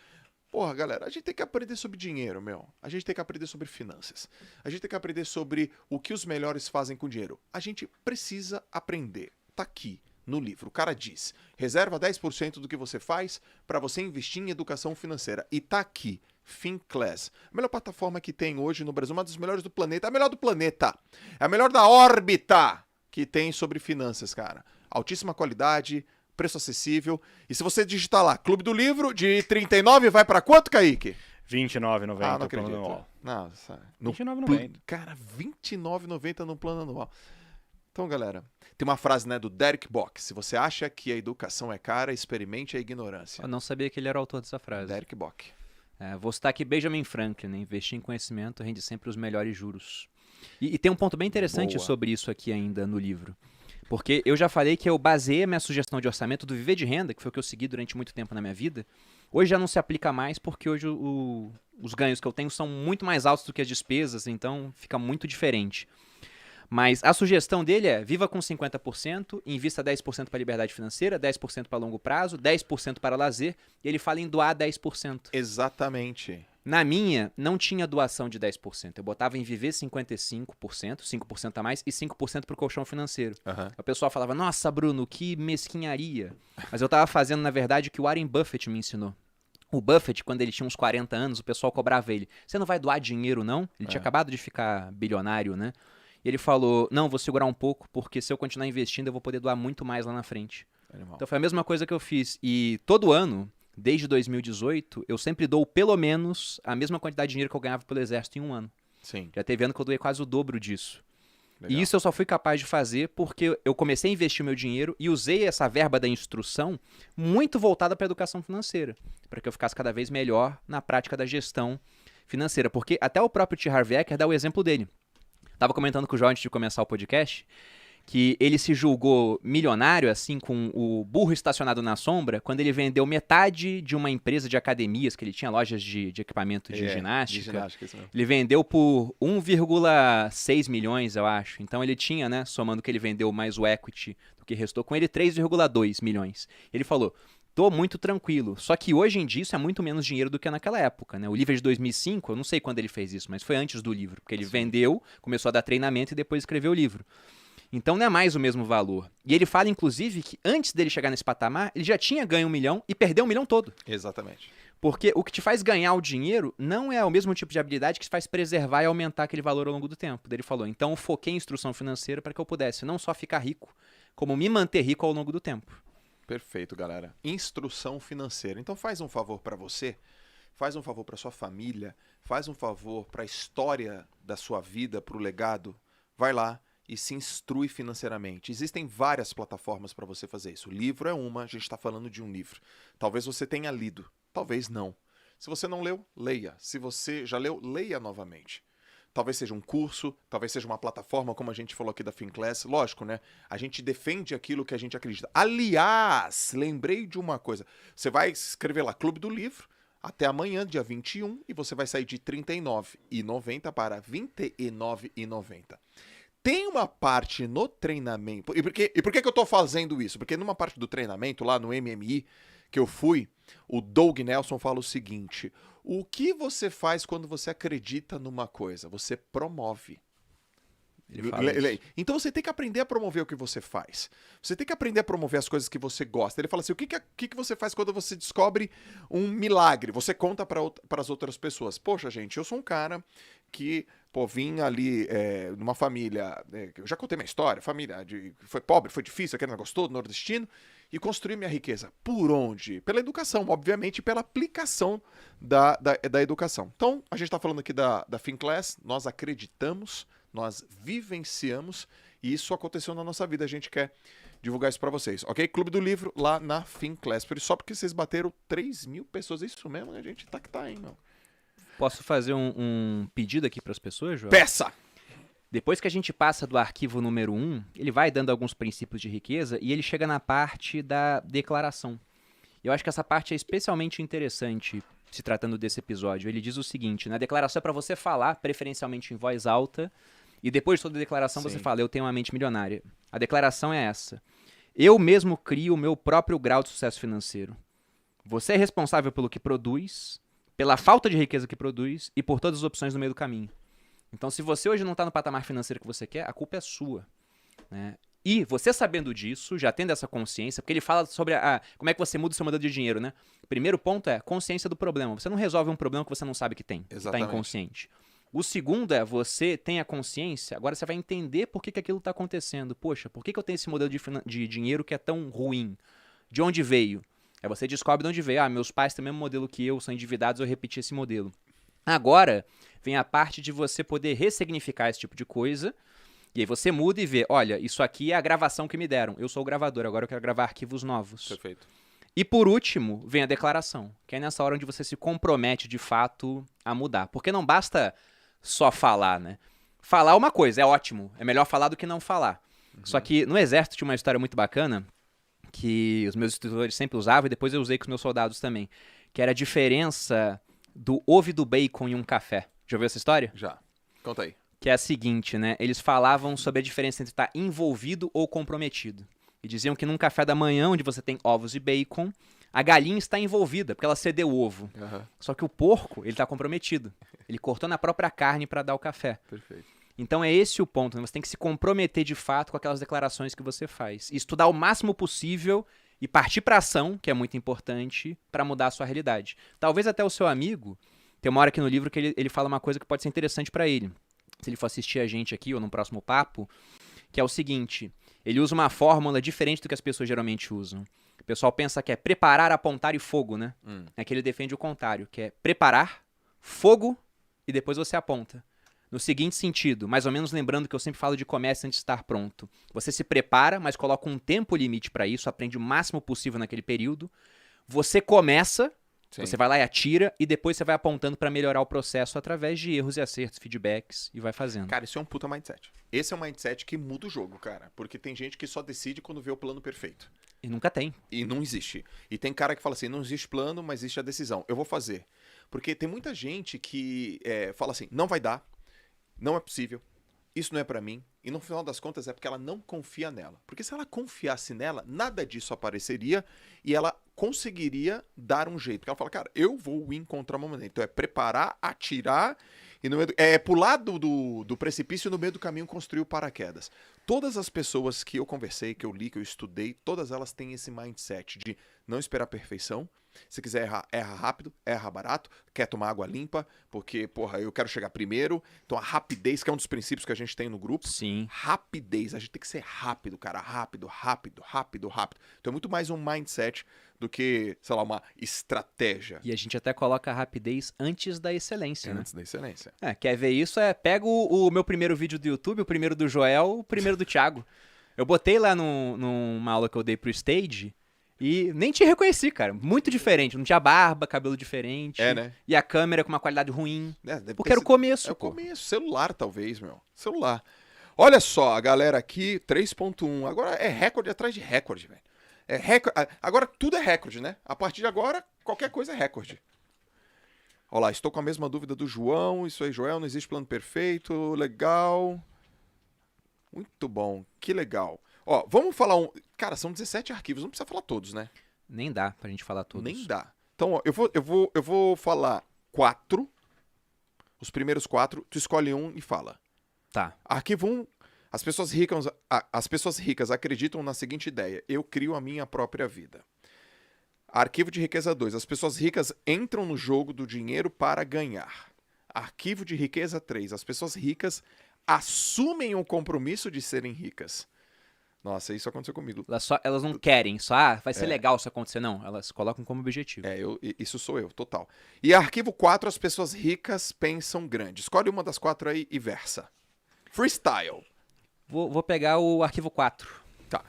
Porra, galera, a gente tem que aprender sobre dinheiro, meu. A gente tem que aprender sobre finanças. A gente tem que aprender sobre o que os melhores fazem com dinheiro. A gente precisa aprender. Tá aqui no livro. O cara diz: reserva 10% do que você faz para você investir em educação financeira. E tá aqui, Finclass. A melhor plataforma que tem hoje no Brasil, uma das melhores do planeta. A melhor do planeta. É a melhor da órbita que tem sobre finanças, cara. Altíssima qualidade, preço acessível. E se você digitar lá, Clube do Livro, de 39 vai pra quanto, Kaique? R$29,90. Ah, não acredito. Nossa. R$29,90. Cara, R$29,90 no plano anual. Então, galera, tem uma frase, né, do Derek Bock. Se você acha que a educação é cara, experimente a ignorância. Eu não sabia que ele era o autor dessa frase. Derek Bock. Vou citar aqui Benjamin Franklin, né? Investir em conhecimento rende sempre os melhores juros. E tem um ponto bem interessante Boa. sobre isso aqui ainda no livro. Porque eu já falei que eu baseei a minha sugestão de orçamento do Viver de Renda, que foi o que eu segui durante muito tempo na minha vida. Hoje já não se aplica mais, porque hoje os ganhos que eu tenho são muito mais altos do que as despesas, então fica muito diferente. Mas a sugestão dele é: viva com 50%, invista 10% para liberdade financeira, 10% para longo prazo, 10% para lazer, e ele fala em doar 10%. Exatamente. Na minha, não tinha doação de 10%. Eu botava em viver 55%, 5% a mais e 5% para o colchão financeiro. Aham. O pessoal falava: nossa, Bruno, que mesquinharia. Mas eu estava fazendo, na verdade, o que o Warren Buffett me ensinou. O Buffett, quando ele tinha uns 40 anos, o pessoal cobrava ele: você não vai doar dinheiro, não? Ele tinha acabado de ficar bilionário, né? E ele falou: não, vou segurar um pouco, porque se eu continuar investindo, eu vou poder doar muito mais lá na frente. Animal. Então foi a mesma coisa que eu fiz. E todo ano, desde 2018, eu sempre dou pelo menos a mesma quantidade de dinheiro que eu ganhava pelo exército em um ano. Sim. Já teve ano que eu doei quase o dobro disso. Legal. E isso eu só fui capaz de fazer porque eu comecei a investir meu dinheiro e usei essa verba da instrução muito voltada para a educação financeira, para que eu ficasse cada vez melhor na prática da gestão financeira. Porque até o próprio T. Harv Eker dá o exemplo dele. Estava comentando com o João antes de começar o podcast que ele se julgou milionário, assim, com o burro estacionado na sombra, quando ele vendeu metade de uma empresa de academias, que ele tinha lojas de equipamento de ginástica. De ginástica, isso mesmo. Ele vendeu por 1,6 milhões, eu acho. Então ele tinha, né, somando que ele vendeu mais o equity do que restou com ele, 3,2 milhões. Ele falou: tô muito tranquilo. Só que hoje em dia isso é muito menos dinheiro do que naquela época, né? O livro é de 2005, eu não sei quando ele fez isso, mas foi antes do livro. Porque ele vendeu, começou a dar treinamento e depois escreveu o livro. Então não é mais o mesmo valor. E ele fala, inclusive, que antes dele chegar nesse patamar, ele já tinha ganho 1 milhão e perdeu 1 milhão todo. Exatamente. Porque o que te faz ganhar o dinheiro não é o mesmo tipo de habilidade que te faz preservar e aumentar aquele valor ao longo do tempo. Daí ele falou: então eu foquei em instrução financeira para que eu pudesse não só ficar rico, como me manter rico ao longo do tempo. Perfeito, galera. Instrução financeira. Então faz um favor para você, faz um favor para sua família, faz um favor para a história da sua vida, para o legado. Vai lá e se instrui financeiramente. Existem várias plataformas para você fazer isso. O livro é uma, a gente está falando de um livro. Talvez você tenha lido, talvez não. Se você não leu, leia. Se você já leu, leia novamente. Talvez seja um curso, talvez seja uma plataforma, como a gente falou aqui da FinClass. Lógico, né? A gente defende aquilo que a gente acredita. Aliás, lembrei de uma coisa. Você vai escrever lá, Clube do Livro, até amanhã, dia 21, e você vai sair de R$ 39,90 para R$ 29,90. Tem uma parte no treinamento... E por que eu tô fazendo isso? Porque numa parte do treinamento, lá no MMI, que eu fui, o Doug Nelson fala o seguinte: o que você faz quando você acredita numa coisa? Você promove. Ele fala isso. Então você tem que aprender a promover o que você faz. Você tem que aprender a promover as coisas que você gosta. Ele fala assim: o que você faz quando você descobre um milagre? Você conta para as outras pessoas. Poxa, gente, eu sou um cara que, vim ali numa família... eu já contei minha história. Família foi pobre, foi difícil, aquele negócio todo, nordestino. E construí minha riqueza. Por onde? Pela educação, obviamente, pela aplicação da educação. Então, a gente está falando aqui da FinClass. Nós acreditamos, nós vivenciamos, e isso aconteceu na nossa vida. A gente quer divulgar isso para vocês, ok? Clube do Livro lá na FinClass. Só porque vocês bateram 3 mil pessoas. É isso mesmo, né? A gente tá, hein, meu? Posso fazer um pedido aqui para as pessoas, João? Peça! Depois que a gente passa do arquivo número 1, ele vai dando alguns princípios de riqueza e ele chega na parte da declaração. Eu acho que essa parte é especialmente interessante se tratando desse episódio. Ele diz o seguinte: na declaração é para você falar, preferencialmente em voz alta, e depois de toda a declaração você fala: eu tenho uma mente milionária. A declaração é essa: eu mesmo crio o meu próprio grau de sucesso financeiro. Você é responsável pelo que produz, pela falta de riqueza que produz e por todas as opções no meio do caminho. Então, se você hoje não está no patamar financeiro que você quer, a culpa é sua, né? E você sabendo disso, já tendo essa consciência, porque ele fala sobre como é que você muda o seu modelo de dinheiro, né? O primeiro ponto é consciência do problema. Você não resolve um problema que você não sabe que tem. Você está inconsciente. O segundo é você tem a consciência, agora você vai entender por que aquilo está acontecendo. Poxa, por que eu tenho esse modelo de dinheiro que é tão ruim? De onde veio? Aí você descobre de onde veio. Meus pais têm o mesmo modelo que eu, são endividados, eu repeti esse modelo. Agora vem a parte de você poder ressignificar esse tipo de coisa. E aí você muda e vê: olha, isso aqui é a gravação que me deram. Eu sou o gravador, agora eu quero gravar arquivos novos. Perfeito. E por último, vem a declaração, que é nessa hora onde você se compromete de fato a mudar. Porque não basta só falar, né? Falar é uma coisa, é ótimo. É melhor falar do que não falar. Só que no exército tinha uma história muito bacana que os meus instrutores sempre usavam e depois eu usei com os meus soldados também, que era a diferença do ovo e do bacon em um café. Já ouviu essa história? Já. Conta aí. Que é a seguinte, né? Eles falavam sobre a diferença entre estar envolvido ou comprometido. E diziam que num café da manhã, onde você tem ovos e bacon, a galinha está envolvida, porque ela cedeu o ovo. Só que o porco, ele está comprometido. Ele cortou na própria carne para dar o café. Perfeito. Então é esse o ponto, né? Você tem que se comprometer de fato com aquelas declarações que você faz. E estudar o máximo possível e partir para ação, que é muito importante, para mudar a sua realidade. Talvez até o seu amigo, tem uma hora aqui no livro que ele fala uma coisa que pode ser interessante para ele. Se ele for assistir a gente aqui ou no próximo papo, que é o seguinte, ele usa uma fórmula diferente do que as pessoas geralmente usam. O pessoal pensa que é preparar, apontar e fogo, né? É que ele defende o contrário, que é preparar, fogo e depois você aponta. No seguinte sentido, mais ou menos lembrando que eu sempre falo de comércio antes de estar pronto. Você se prepara, mas coloca um tempo limite para isso, aprende o máximo possível naquele período. Você começa, você vai lá e atira, e depois você vai apontando para melhorar o processo através de erros e acertos, feedbacks, e vai fazendo. Cara, isso é um puta mindset. Esse é um mindset que muda o jogo, cara. Porque tem gente que só decide quando vê o plano perfeito. E nunca tem. E não existe. E tem cara que fala assim, não existe plano, mas existe a decisão. Eu vou fazer. Porque tem muita gente que fala assim, não vai dar, não é possível, isso não é pra mim. E no final das contas é porque ela não confia nela. Porque se ela confiasse nela, nada disso apareceria e ela conseguiria dar um jeito. Porque ela fala, cara, eu vou encontrar uma maneira. Então é preparar, atirar e no meio pular do precipício e no meio do caminho construir o paraquedas. Todas as pessoas que eu conversei, que eu li, que eu estudei, todas elas têm esse mindset de não esperar a perfeição. Se quiser errar, erra rápido, erra barato, quer tomar água limpa, porque, porra, eu quero chegar primeiro. Então a rapidez, que é um dos princípios que a gente tem no grupo. Sim. Rapidez, a gente tem que ser rápido, cara. Rápido. Então é muito mais um mindset do que, sei lá, uma estratégia. E a gente até coloca a rapidez antes da excelência, né? Antes da excelência. Quer ver isso? Pega o meu primeiro vídeo do YouTube, o primeiro do Joel, o primeiro do Thiago. Eu botei lá numa aula que eu dei pro Stage e nem te reconheci, cara. Muito diferente. Não tinha barba, cabelo diferente. Né? E a câmera com uma qualidade ruim. Deve porque era o começo, É o começo. Celular, talvez, meu. Celular. Olha só, a galera aqui, 3.1. Agora é recorde atrás de recorde, velho. Agora tudo é recorde, né? A partir de agora, qualquer coisa é recorde. Olha lá, estou com a mesma dúvida do João. Isso aí, Joel, não existe plano perfeito. Legal. Muito bom, que legal. Ó, vamos falar Cara, são 17 arquivos, não precisa falar todos, né? Nem dá pra gente falar todos. Nem dá. Então, ó, eu vou falar 4. Os primeiros 4, tu escolhe um e fala. Tá. Arquivo 1, as pessoas ricas acreditam na seguinte ideia: eu crio a minha própria vida. Arquivo de riqueza 2, as pessoas ricas entram no jogo do dinheiro para ganhar. Arquivo de riqueza 3, as pessoas ricas assumem o compromisso de serem ricas. Nossa, isso aconteceu comigo. Elas não querem, só vai ser legal isso acontecer. Não, elas colocam como objetivo. Isso sou eu, total. E arquivo 4, as pessoas ricas pensam grande. Escolhe uma das 4 aí e versa. Freestyle. Vou pegar o arquivo 4. Tá.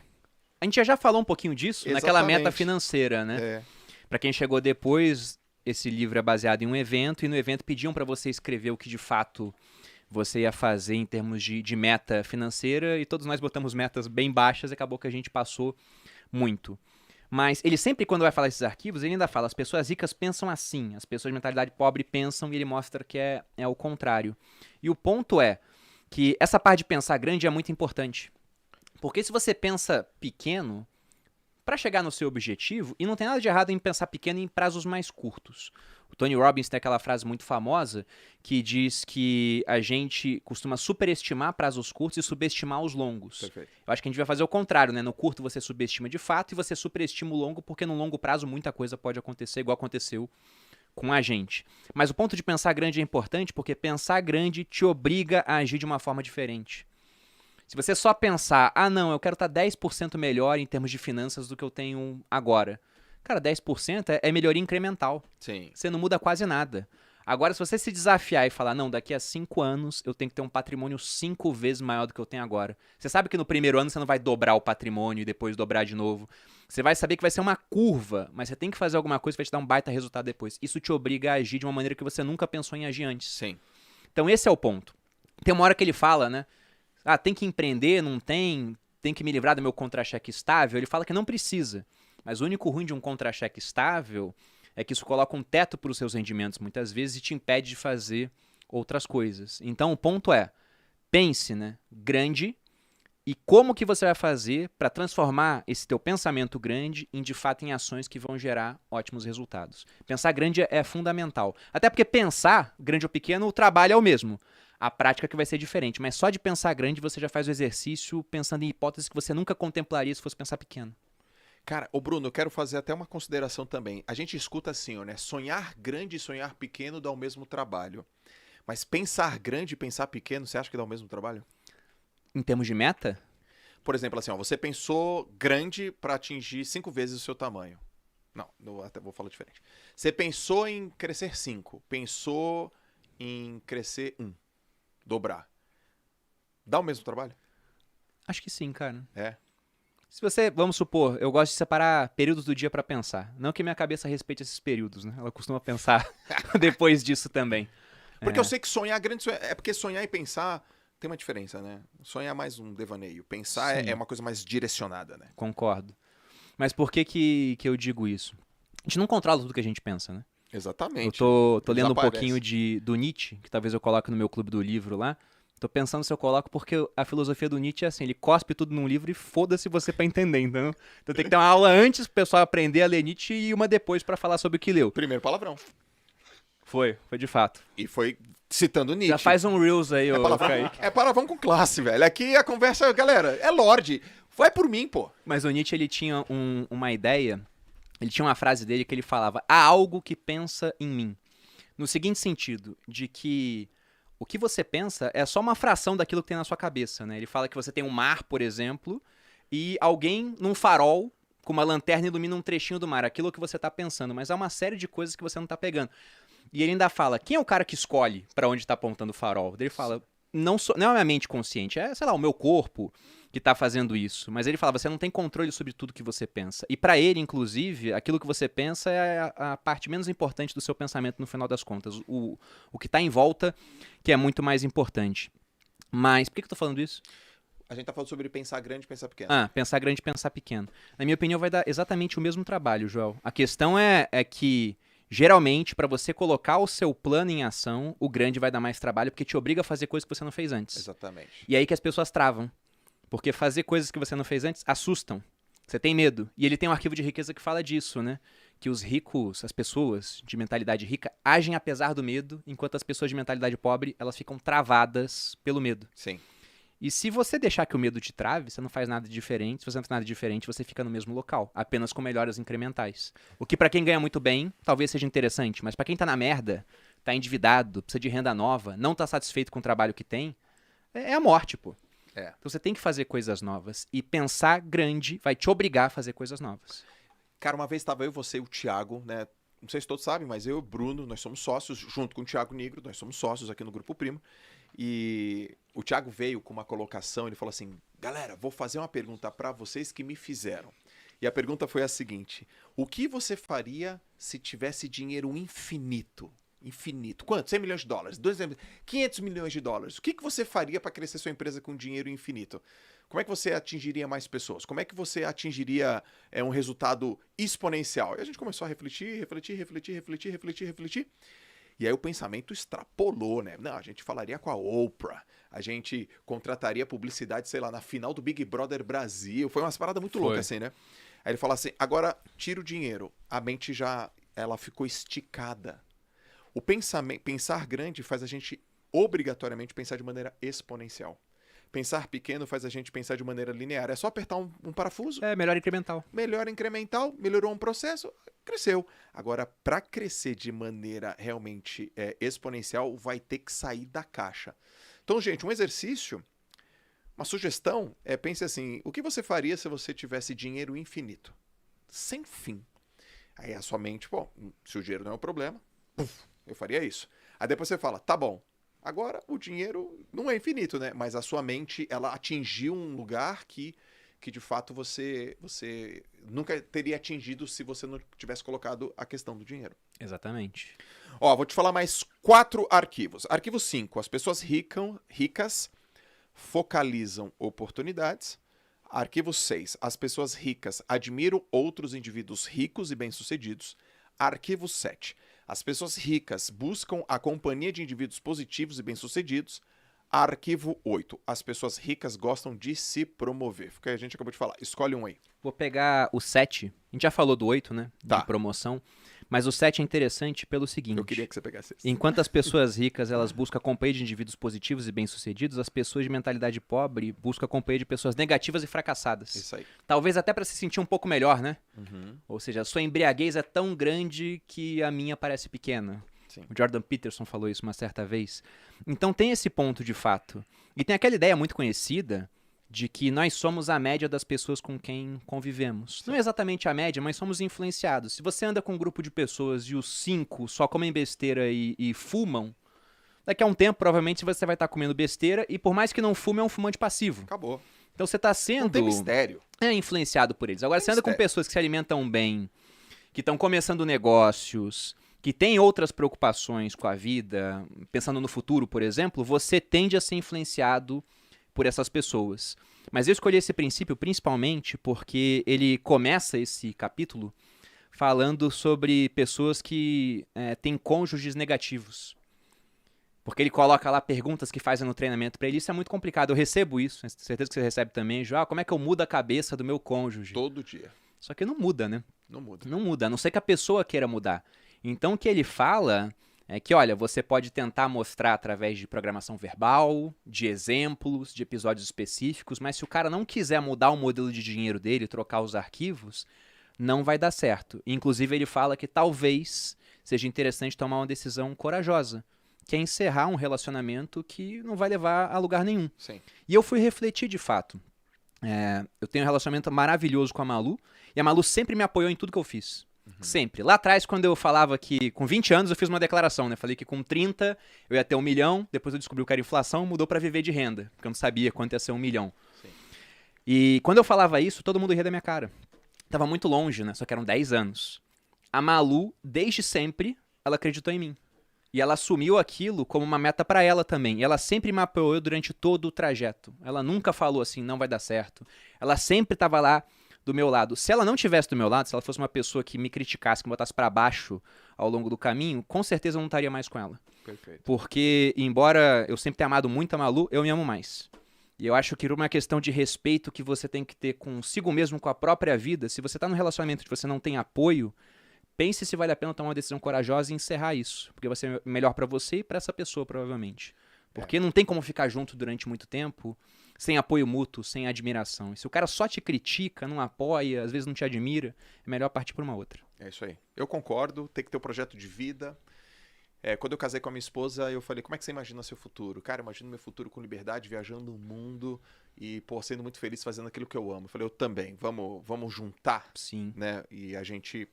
A gente já falou um pouquinho disso naquela meta financeira, né? Pra quem chegou depois, esse livro é baseado em um evento, e no evento pediam pra você escrever o que de fato você ia fazer em termos de meta financeira, e todos nós botamos metas bem baixas e acabou que a gente passou muito. Mas ele sempre, quando vai falar esses arquivos, ele ainda fala, as pessoas ricas pensam assim, as pessoas de mentalidade pobre pensam, e ele mostra que é o contrário. E o ponto é que essa parte de pensar grande é muito importante. Porque se você pensa pequeno, para chegar no seu objetivo, e não tem nada de errado em pensar pequeno em prazos mais curtos. O Tony Robbins tem aquela frase muito famosa que diz que a gente costuma superestimar prazos curtos e subestimar os longos. Perfeito. Eu acho que a gente vai fazer o contrário, né? No curto você subestima de fato e você superestima o longo, porque no longo prazo muita coisa pode acontecer, igual aconteceu com a gente. Mas o ponto de pensar grande é importante porque pensar grande te obriga a agir de uma forma diferente. Se você só pensar, não, eu quero estar 10% melhor em termos de finanças do que eu tenho agora. Cara, 10% é melhoria incremental. Sim. Você não muda quase nada. Agora, se você se desafiar e falar, não, daqui a 5 anos eu tenho que ter um patrimônio 5 vezes maior do que eu tenho agora. Você sabe que no primeiro ano você não vai dobrar o patrimônio e depois dobrar de novo. Você vai saber que vai ser uma curva, mas você tem que fazer alguma coisa que vai te dar um baita resultado depois. Isso te obriga a agir de uma maneira que você nunca pensou em agir antes. Sim. Então esse é o ponto. Tem uma hora que ele fala, né? Tem que empreender, não tem que me livrar do meu contra-cheque estável. Ele fala que não precisa. Mas o único ruim de um contra-cheque estável é que isso coloca um teto para os seus rendimentos muitas vezes e te impede de fazer outras coisas. Então o ponto é, pense, né, grande e como que você vai fazer para transformar esse teu pensamento grande de fato em ações que vão gerar ótimos resultados. Pensar grande é fundamental. Até porque pensar, grande ou pequeno, o trabalho é o mesmo. A prática que vai ser diferente. Mas só de pensar grande você já faz o exercício pensando em hipóteses que você nunca contemplaria se fosse pensar pequeno. Cara, ô Bruno, eu quero fazer até uma consideração também. A gente escuta assim, ó, né? Sonhar grande e sonhar pequeno dá o mesmo trabalho. Mas pensar grande e pensar pequeno, você acha que dá o mesmo trabalho? Em termos de meta, Por exemplo, assim, ó, você pensou grande para atingir 5 vezes o seu tamanho. Não, eu até vou falar diferente. Você pensou em crescer 5, pensou em crescer 1, dobrar. Dá o mesmo trabalho? acho que sim, cara. É. Se você, vamos supor, eu gosto de separar períodos do dia para pensar. Não que minha cabeça respeite esses períodos, né? Ela costuma pensar depois disso também. Porque eu sei que sonhar grande é porque sonhar e pensar tem uma diferença, né? Sonhar é mais um devaneio. Pensar Sim. é uma coisa mais direcionada, né? Concordo. Mas por que eu digo isso? A gente não controla tudo que a gente pensa, né? Eu Exatamente. tô lendo um Desaparece. pouquinho do Nietzsche, que talvez eu coloque no meu clube do livro lá. Tô pensando se eu coloco, porque a filosofia do Nietzsche é assim, ele cospe tudo num livro e foda-se você pra entender, então tem que ter uma aula antes pro pessoal aprender a ler Nietzsche e uma depois pra falar sobre o que leu. Primeiro palavrão. Foi de fato. E foi citando Nietzsche. Já faz um Reels aí, ô palavrão, Kaique. é palavrão com classe, velho. Aqui a conversa, galera, é Lorde. Vai por mim, pô. Mas o Nietzsche, ele tinha uma ideia, ele tinha uma frase dele que ele falava, há algo que pensa em mim. No seguinte sentido, de que o que você pensa é só uma fração daquilo que tem na sua cabeça, né? Ele fala que você tem um mar, por exemplo, e alguém num farol com uma lanterna ilumina um trechinho do mar, aquilo que você tá pensando, mas há uma série de coisas que você não tá pegando. E ele ainda fala, quem é o cara que escolhe pra onde tá apontando o farol? Ele fala, não é a minha mente consciente, é, sei lá, o meu corpo que tá fazendo isso. Mas ele fala, você não tem controle sobre tudo que você pensa. E pra ele, inclusive, aquilo que você pensa é a parte menos importante do seu pensamento no final das contas. O que tá em volta que é muito mais importante. Mas, por que eu tô falando isso? A gente tá falando sobre pensar grande e pensar pequeno. Pensar grande e pensar pequeno. Na minha opinião, vai dar exatamente o mesmo trabalho, Joel. A questão é que, geralmente, para você colocar o seu plano em ação, o grande vai dar mais trabalho, porque te obriga a fazer coisas que você não fez antes. Exatamente. E aí que as pessoas travam. Porque fazer coisas que você não fez antes assustam. Você tem medo. E ele tem um arquivo de riqueza que fala disso, né? Que os ricos, as pessoas de mentalidade rica, agem apesar do medo, enquanto as pessoas de mentalidade pobre, elas ficam travadas pelo medo. Sim. E se você deixar que o medo te trave, você não faz nada diferente. Se você não faz nada diferente, você fica no mesmo local, apenas com melhoras incrementais. O que pra quem ganha muito bem, talvez seja interessante, mas pra quem tá na merda, tá endividado, precisa de renda nova, não tá satisfeito com o trabalho que tem, é a morte, pô. É. Então você tem que fazer coisas novas. E pensar grande vai te obrigar a fazer coisas novas. Cara, uma vez estava eu, você e o Thiago, né? Não sei se todos sabem, mas eu e o Bruno, nós somos sócios, junto com o Thiago Nigro, nós somos sócios aqui no Grupo Primo. E o Thiago veio com uma colocação, ele falou assim, galera, vou fazer uma pergunta para vocês que me fizeram. E a pergunta foi a seguinte, o que você faria se tivesse dinheiro infinito? Infinito. Quanto? 100 milhões de dólares? 500 milhões de dólares. O que você faria para crescer sua empresa com dinheiro infinito? Como é que você atingiria mais pessoas? Como é que você atingiria um resultado exponencial? E a gente começou a refletir. E aí o pensamento extrapolou, né? Não, a gente falaria com a Oprah, a gente contrataria publicidade, sei lá, na final do Big Brother Brasil. Foi umas paradas muito loucas assim, né? Aí ele fala assim, agora tira o dinheiro. A mente já, ela ficou esticada. O pensar grande faz a gente obrigatoriamente pensar de maneira exponencial. Pensar pequeno faz a gente pensar de maneira linear. É só apertar um parafuso. É melhor incremental. Melhor incremental, melhorou um processo, cresceu. Agora, para crescer de maneira realmente exponencial, vai ter que sair da caixa. Então, gente, um exercício, uma sugestão pense assim, o que você faria se você tivesse dinheiro infinito? Sem fim. Aí a sua mente, se o dinheiro não é um problema, eu faria isso. Aí depois você fala, tá bom, agora o dinheiro não é infinito, né? Mas a sua mente, ela atingiu um lugar que de fato você nunca teria atingido se você não tivesse colocado a questão do dinheiro. Exatamente. Ó, vou te falar mais 4 arquivos. Arquivo 5, as pessoas ricas focalizam oportunidades. Arquivo 6, as pessoas ricas admiram outros indivíduos ricos e bem-sucedidos. Arquivo 7. As pessoas ricas buscam a companhia de indivíduos positivos e bem-sucedidos. Arquivo 8. As pessoas ricas gostam de se promover. Foi o que a gente acabou de falar. Escolhe um aí. Vou pegar o 7. A gente já falou do 8, né? Tá. De promoção. Mas o 7 é interessante pelo seguinte. Eu queria que você pegasse esse. Enquanto as pessoas ricas elas buscam a companhia de indivíduos positivos e bem-sucedidos, as pessoas de mentalidade pobre buscam a companhia de pessoas negativas e fracassadas. Isso aí. Talvez até para se sentir um pouco melhor, né? Uhum. Ou seja, a sua embriaguez é tão grande que a minha parece pequena. Sim. O Jordan Peterson falou isso uma certa vez. Então tem esse ponto de fato. E tem aquela ideia muito conhecida de que nós somos a média das pessoas com quem convivemos. Não é exatamente a média, mas somos influenciados. Se você anda com um grupo de pessoas e os 5 só comem besteira e fumam, daqui a um tempo provavelmente você vai estar comendo besteira e por mais que não fume, é um fumante passivo. Acabou. Então você está sendo Não tem mistério. influenciado por eles. Agora, você anda com pessoas que se alimentam bem, que estão começando negócios, que têm outras preocupações com a vida, pensando no futuro, por exemplo, você tende a ser influenciado por essas pessoas. Mas eu escolhi esse princípio principalmente porque ele começa esse capítulo falando sobre pessoas que têm cônjuges negativos. Porque ele coloca lá perguntas que fazem no treinamento para ele. Isso é muito complicado. Eu recebo isso. Tenho certeza que você recebe também. Já, como é que eu mudo a cabeça do meu cônjuge? Todo dia. Só que não muda, né? Não muda. Não muda, a não ser que a pessoa queira mudar. Então o que ele fala é que, olha, você pode tentar mostrar através de programação verbal, de exemplos, de episódios específicos, mas se o cara não quiser mudar o modelo de dinheiro dele, trocar os arquivos, não vai dar certo. Inclusive ele fala que talvez seja interessante tomar uma decisão corajosa, que é encerrar um relacionamento que não vai levar a lugar nenhum. Sim. E eu fui refletir de fato. Eu tenho um relacionamento maravilhoso com a Malu, e a Malu sempre me apoiou em tudo que eu fiz. Sempre. Lá atrás, quando eu falava que com 20 anos eu fiz uma declaração, né? Falei que com 30 eu ia ter 1 milhão, depois eu descobri que era inflação, mudou pra viver de renda, porque eu não sabia quanto ia ser 1 milhão. Sim. E quando eu falava isso, todo mundo ria da minha cara. Tava muito longe, né? Só que eram 10 anos. A Malu, desde sempre, ela acreditou em mim. E ela assumiu aquilo como uma meta pra ela também. E ela sempre me apoiou durante todo o trajeto. Ela nunca falou assim, não vai dar certo. Ela sempre tava lá do meu lado. Se ela não tivesse do meu lado, se ela fosse uma pessoa que me criticasse, que me botasse pra baixo ao longo do caminho, com certeza eu não estaria mais com ela. Perfeito. Porque, embora eu sempre tenha amado muito a Malu, eu me amo mais. E eu acho que uma questão de respeito que você tem que ter consigo mesmo, com a própria vida, se você tá num relacionamento que você não tem apoio, pense se vale a pena tomar uma decisão corajosa e encerrar isso. Porque vai ser melhor pra você e pra essa pessoa, provavelmente. Porque não tem como ficar junto durante muito tempo sem apoio mútuo, sem admiração. E se o cara só te critica, não apoia, às vezes não te admira, é melhor partir por uma outra. É isso aí. Eu concordo, tem que ter um projeto de vida. Quando eu casei com a minha esposa, eu falei, como é que você imagina seu futuro? Cara, eu imagino meu futuro com liberdade, viajando o mundo e, sendo muito feliz fazendo aquilo que eu amo. Eu falei, eu também, vamos juntar, Sim. né? E a gente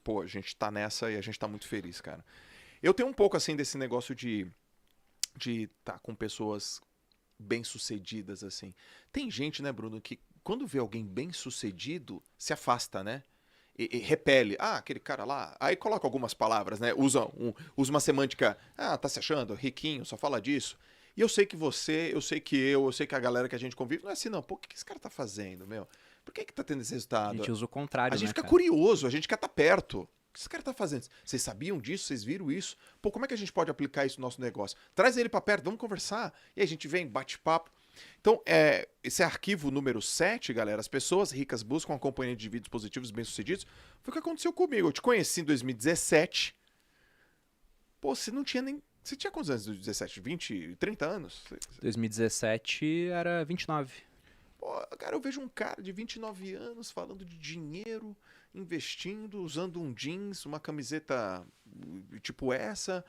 tá nessa e a gente tá muito feliz, cara. Eu tenho um pouco, assim, desse negócio de tá com pessoas bem-sucedidas, assim. Tem gente, né, Bruno, que quando vê alguém bem-sucedido, se afasta, né? E repele. Ah, aquele cara lá. Aí coloca algumas palavras, né? Usa uma semântica. Ah, tá se achando? Riquinho, só fala disso. E eu sei que você, eu sei que a galera que a gente convive, não é assim, não. Pô, o que esse cara tá fazendo, meu? Por que tá tendo esse resultado? A gente usa o contrário, A gente né, fica cara? curioso, a gente quer estar perto. O que esse cara tá fazendo? Vocês sabiam disso? Vocês viram isso? Pô, como é que a gente pode aplicar isso no nosso negócio? Traz ele pra perto, vamos conversar. E aí a gente vem, bate papo. Então, esse arquivo número 7, galera, as pessoas ricas buscam a companhia de indivíduos positivos e bem-sucedidos. Foi o que aconteceu comigo. Eu te conheci em 2017. Pô, você não tinha nem... Você tinha quantos anos em 2017? 20, 30 anos? 2017 era 29. Pô, cara, eu vejo um cara de 29 anos falando de dinheiro, investindo, usando um jeans, uma camiseta tipo essa,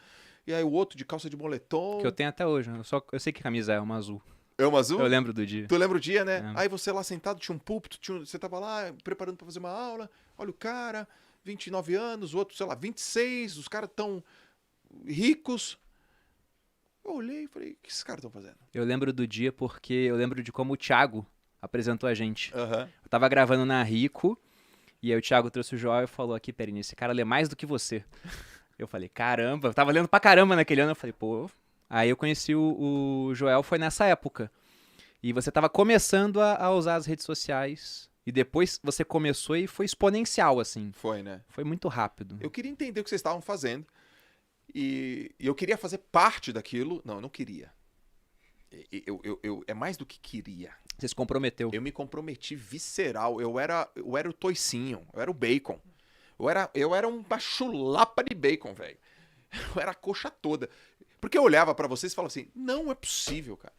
e aí o outro de calça de moletom. Que eu tenho até hoje. Eu sei que camisa é uma azul. É uma azul? Eu lembro do dia. Tu lembra o dia, né? É. Aí você lá sentado, tinha um púlpito, você tava lá preparando pra fazer uma aula, olha o cara, 29 anos, o outro, sei lá, 26, os caras tão ricos. Eu olhei e falei, o que esses caras estão fazendo? Eu lembro do dia porque eu lembro de como o Thiago apresentou a gente. Aham. Eu tava gravando na Rico, e aí o Thiago trouxe o Joel e falou aqui, Perini, esse cara lê mais do que você. Eu falei, caramba, eu tava lendo pra caramba naquele ano, eu falei, pô... Aí eu conheci o Joel, foi nessa época. E você tava começando a usar as redes sociais E depois você começou e foi exponencial, assim. Foi, né? Foi muito rápido. Eu queria entender o que vocês estavam fazendo. E eu queria fazer parte daquilo. Não, eu não queria. É mais do que queria. Você se comprometeu. Eu me comprometi visceral. Eu era o toicinho. Eu era o bacon. Eu era uma chulapa de bacon, velho. Eu era a coxa toda. Porque eu olhava pra vocês e falava assim, não é possível, cara.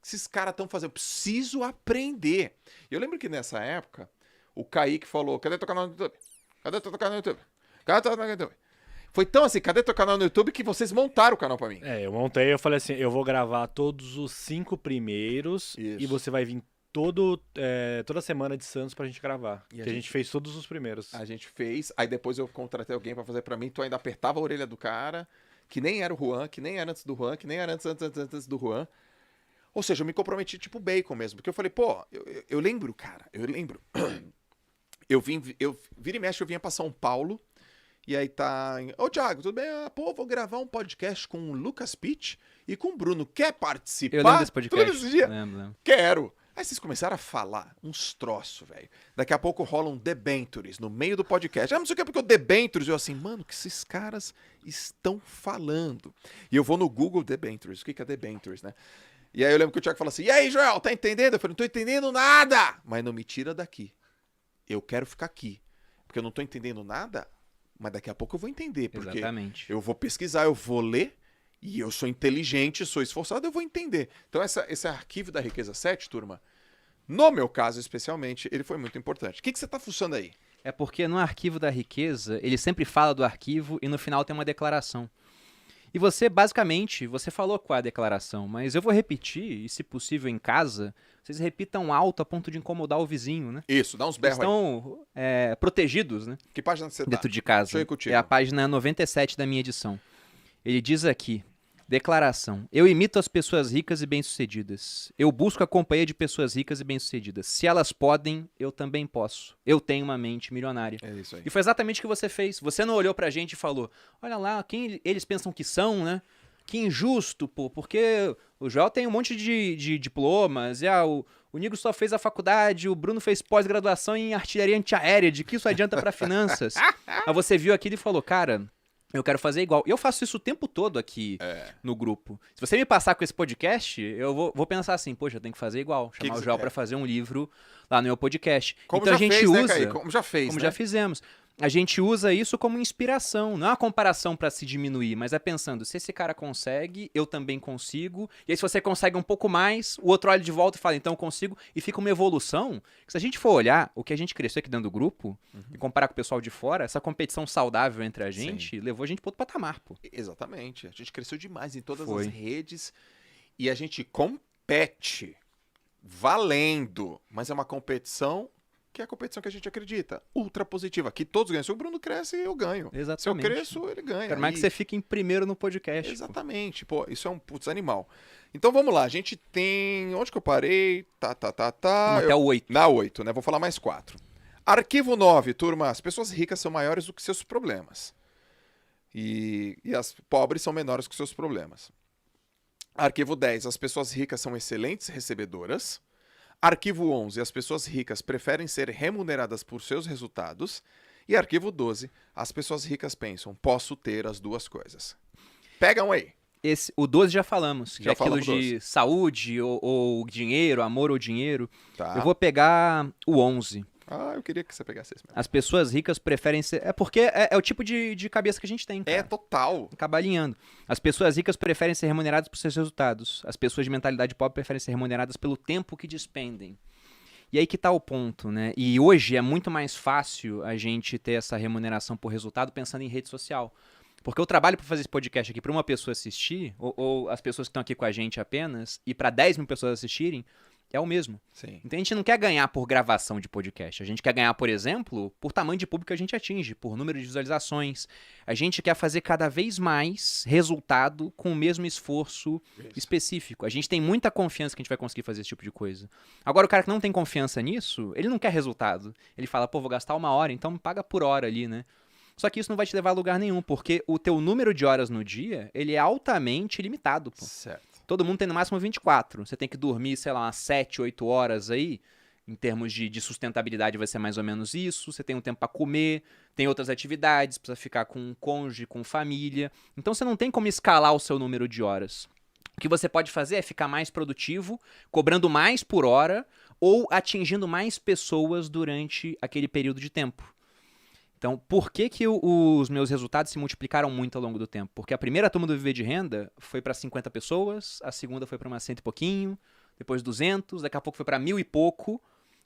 Esses caras estão fazendo, eu preciso aprender. Eu lembro que nessa época, o Kaique falou, cadê teu canal no YouTube? Cadê teu canal no YouTube? Cadê teu canal no YouTube? Foi tão assim, cadê teu canal no YouTube que vocês montaram o canal pra mim. Eu montei, eu falei assim, eu vou gravar todos os 5 primeiros Isso. e você vai vir toda semana de Santos pra gente gravar. E Que a gente fez todos os primeiros. A gente fez, aí depois eu contratei alguém pra fazer pra mim, tu ainda apertava a orelha do cara, que nem era o Juan, que nem era antes do Juan, que nem era antes do Juan. Ou seja, eu me comprometi tipo bacon mesmo, porque eu falei, pô, eu lembro, cara, eu lembro. Eu vira e mexe, eu vinha pra São Paulo, e aí tá, ô Thiago, tudo bem? Pô, vou gravar um podcast com o Lucas Pitt e com o Bruno, quer participar? Eu lembro desse Tu lembra podcast. desse dia? Lembro. Quero. Aí vocês começaram a falar uns troços, velho. Daqui a pouco rolam debentures no meio do podcast. Não sei o que é porque o debentures. Eu assim, mano, o que esses caras estão falando? E eu vou no Google debentures. O que é debentures, né? E aí eu lembro que o Thiago falou assim, e aí, Joel, tá entendendo? Eu falei, não tô entendendo nada. Mas não me tira daqui. Eu quero ficar aqui. Porque eu não tô entendendo nada, mas daqui a pouco eu vou entender. Porque Exatamente. eu vou pesquisar, eu vou ler. E eu sou inteligente, sou esforçado, eu vou entender. Então esse arquivo da Riqueza 7, turma, no meu caso especialmente, ele foi muito importante. O que você tá fuçando aí? É porque no arquivo da riqueza, ele sempre fala do arquivo e no final tem uma declaração. E você, basicamente, você falou qual é a declaração, mas eu vou repetir, e se possível em casa, vocês repitam alto a ponto de incomodar o vizinho, né? Isso, dá uns Eles berros aí. estão protegidos, né? Que página você tá? Dentro de casa. Deixa eu ir contigo. É a página 97 da minha edição. Ele diz aqui, declaração. Eu imito as pessoas ricas e bem-sucedidas. Eu busco a companhia de pessoas ricas e bem-sucedidas. Se elas podem, eu também posso. Eu tenho uma mente milionária. É isso aí. E foi exatamente o que você fez. Você não olhou pra gente e falou, olha lá, quem eles pensam que são, né? Que injusto, pô, porque o Joel tem um monte de diplomas, e o Nigo só fez a faculdade, o Bruno fez pós-graduação em artilharia antiaérea, de que isso adianta pra finanças? Aí você viu aquilo e falou, cara, eu quero fazer igual. E eu faço isso o tempo todo aqui no grupo. Se você me passar com esse podcast, eu vou pensar assim, poxa, eu tenho que fazer igual. Chamar o Joel pra fazer um livro lá no meu podcast. Como então já a gente fez, usa, né, Kaique? Como já fez, como né? já fizemos. A gente usa isso como inspiração, não é uma comparação para se diminuir, mas é pensando, se esse cara consegue, eu também consigo, e aí se você consegue um pouco mais, o outro olha de volta e fala, então eu consigo, e fica uma evolução, que se a gente for olhar o que a gente cresceu aqui dentro do grupo, e comparar com o pessoal de fora, essa competição saudável entre a gente, levou a gente para outro patamar, pô. Exatamente, a gente cresceu demais em todas Foi. as redes, e a gente compete, valendo, mas é uma competição que é a competição que a gente acredita, ultra positiva, que todos ganham. Se o Bruno cresce, eu ganho. Exatamente. Se eu cresço, ele ganha. Quero mais que você fique em primeiro no podcast. Exatamente, pô, isso é um putz animal. Então vamos lá, a gente tem... Onde que eu parei? Vamos até o 8. Na 8, né? Vou falar mais 4. Arquivo 9, turma. As pessoas ricas são maiores do que seus problemas. E as pobres são menores que seus problemas. Arquivo 10, as pessoas ricas são excelentes recebedoras. Arquivo 11, as pessoas ricas preferem ser remuneradas por seus resultados. E arquivo 12, as pessoas ricas pensam, posso ter as duas coisas. Pega um aí. O 12 já falamos, que Já é aquilo falamos de saúde ou dinheiro, amor ou dinheiro. Tá. Eu vou pegar o 11. Eu queria que você pegasse esse mesmo. As pessoas ricas preferem ser... É porque é o tipo de cabeça que a gente tem, cara. É total. Acaba alinhando. As pessoas ricas preferem ser remuneradas por seus resultados. As pessoas de mentalidade pobre preferem ser remuneradas pelo tempo que despendem. E aí que tá o ponto, né? E hoje é muito mais fácil a gente ter essa remuneração por resultado pensando em rede social. Porque eu trabalho para fazer esse podcast aqui para uma pessoa assistir, ou as pessoas que estão aqui com a gente apenas, e para 10 mil pessoas assistirem, é o mesmo. Sim. Então a gente não quer ganhar por gravação de podcast. A gente quer ganhar, por exemplo, por tamanho de público que a gente atinge, por número de visualizações. A gente quer fazer cada vez mais resultado com o mesmo esforço específico. A gente tem muita confiança que a gente vai conseguir fazer esse tipo de coisa. Agora, o cara que não tem confiança nisso, ele não quer resultado. Ele fala, pô, vou gastar 1 hora, então me paga por hora ali, né? Só que isso não vai te levar a lugar nenhum, porque o teu número de horas no dia, ele é altamente limitado, pô. Certo. Todo mundo tem no máximo 24. Você tem que dormir, sei lá, umas 7, 8 horas aí. Em termos de sustentabilidade vai ser mais ou menos isso. Você tem um tempo para comer, tem outras atividades, precisa ficar com um cônjuge, com família. Então você não tem como escalar o seu número de horas. O que você pode fazer é ficar mais produtivo, cobrando mais por hora ou atingindo mais pessoas durante aquele período de tempo. Então, por que os meus resultados se multiplicaram muito ao longo do tempo? Porque a primeira turma do Viver de Renda foi para 50 pessoas, a segunda foi para umas 100 e pouquinho, depois 200, daqui a pouco foi para 1.000 e pouco,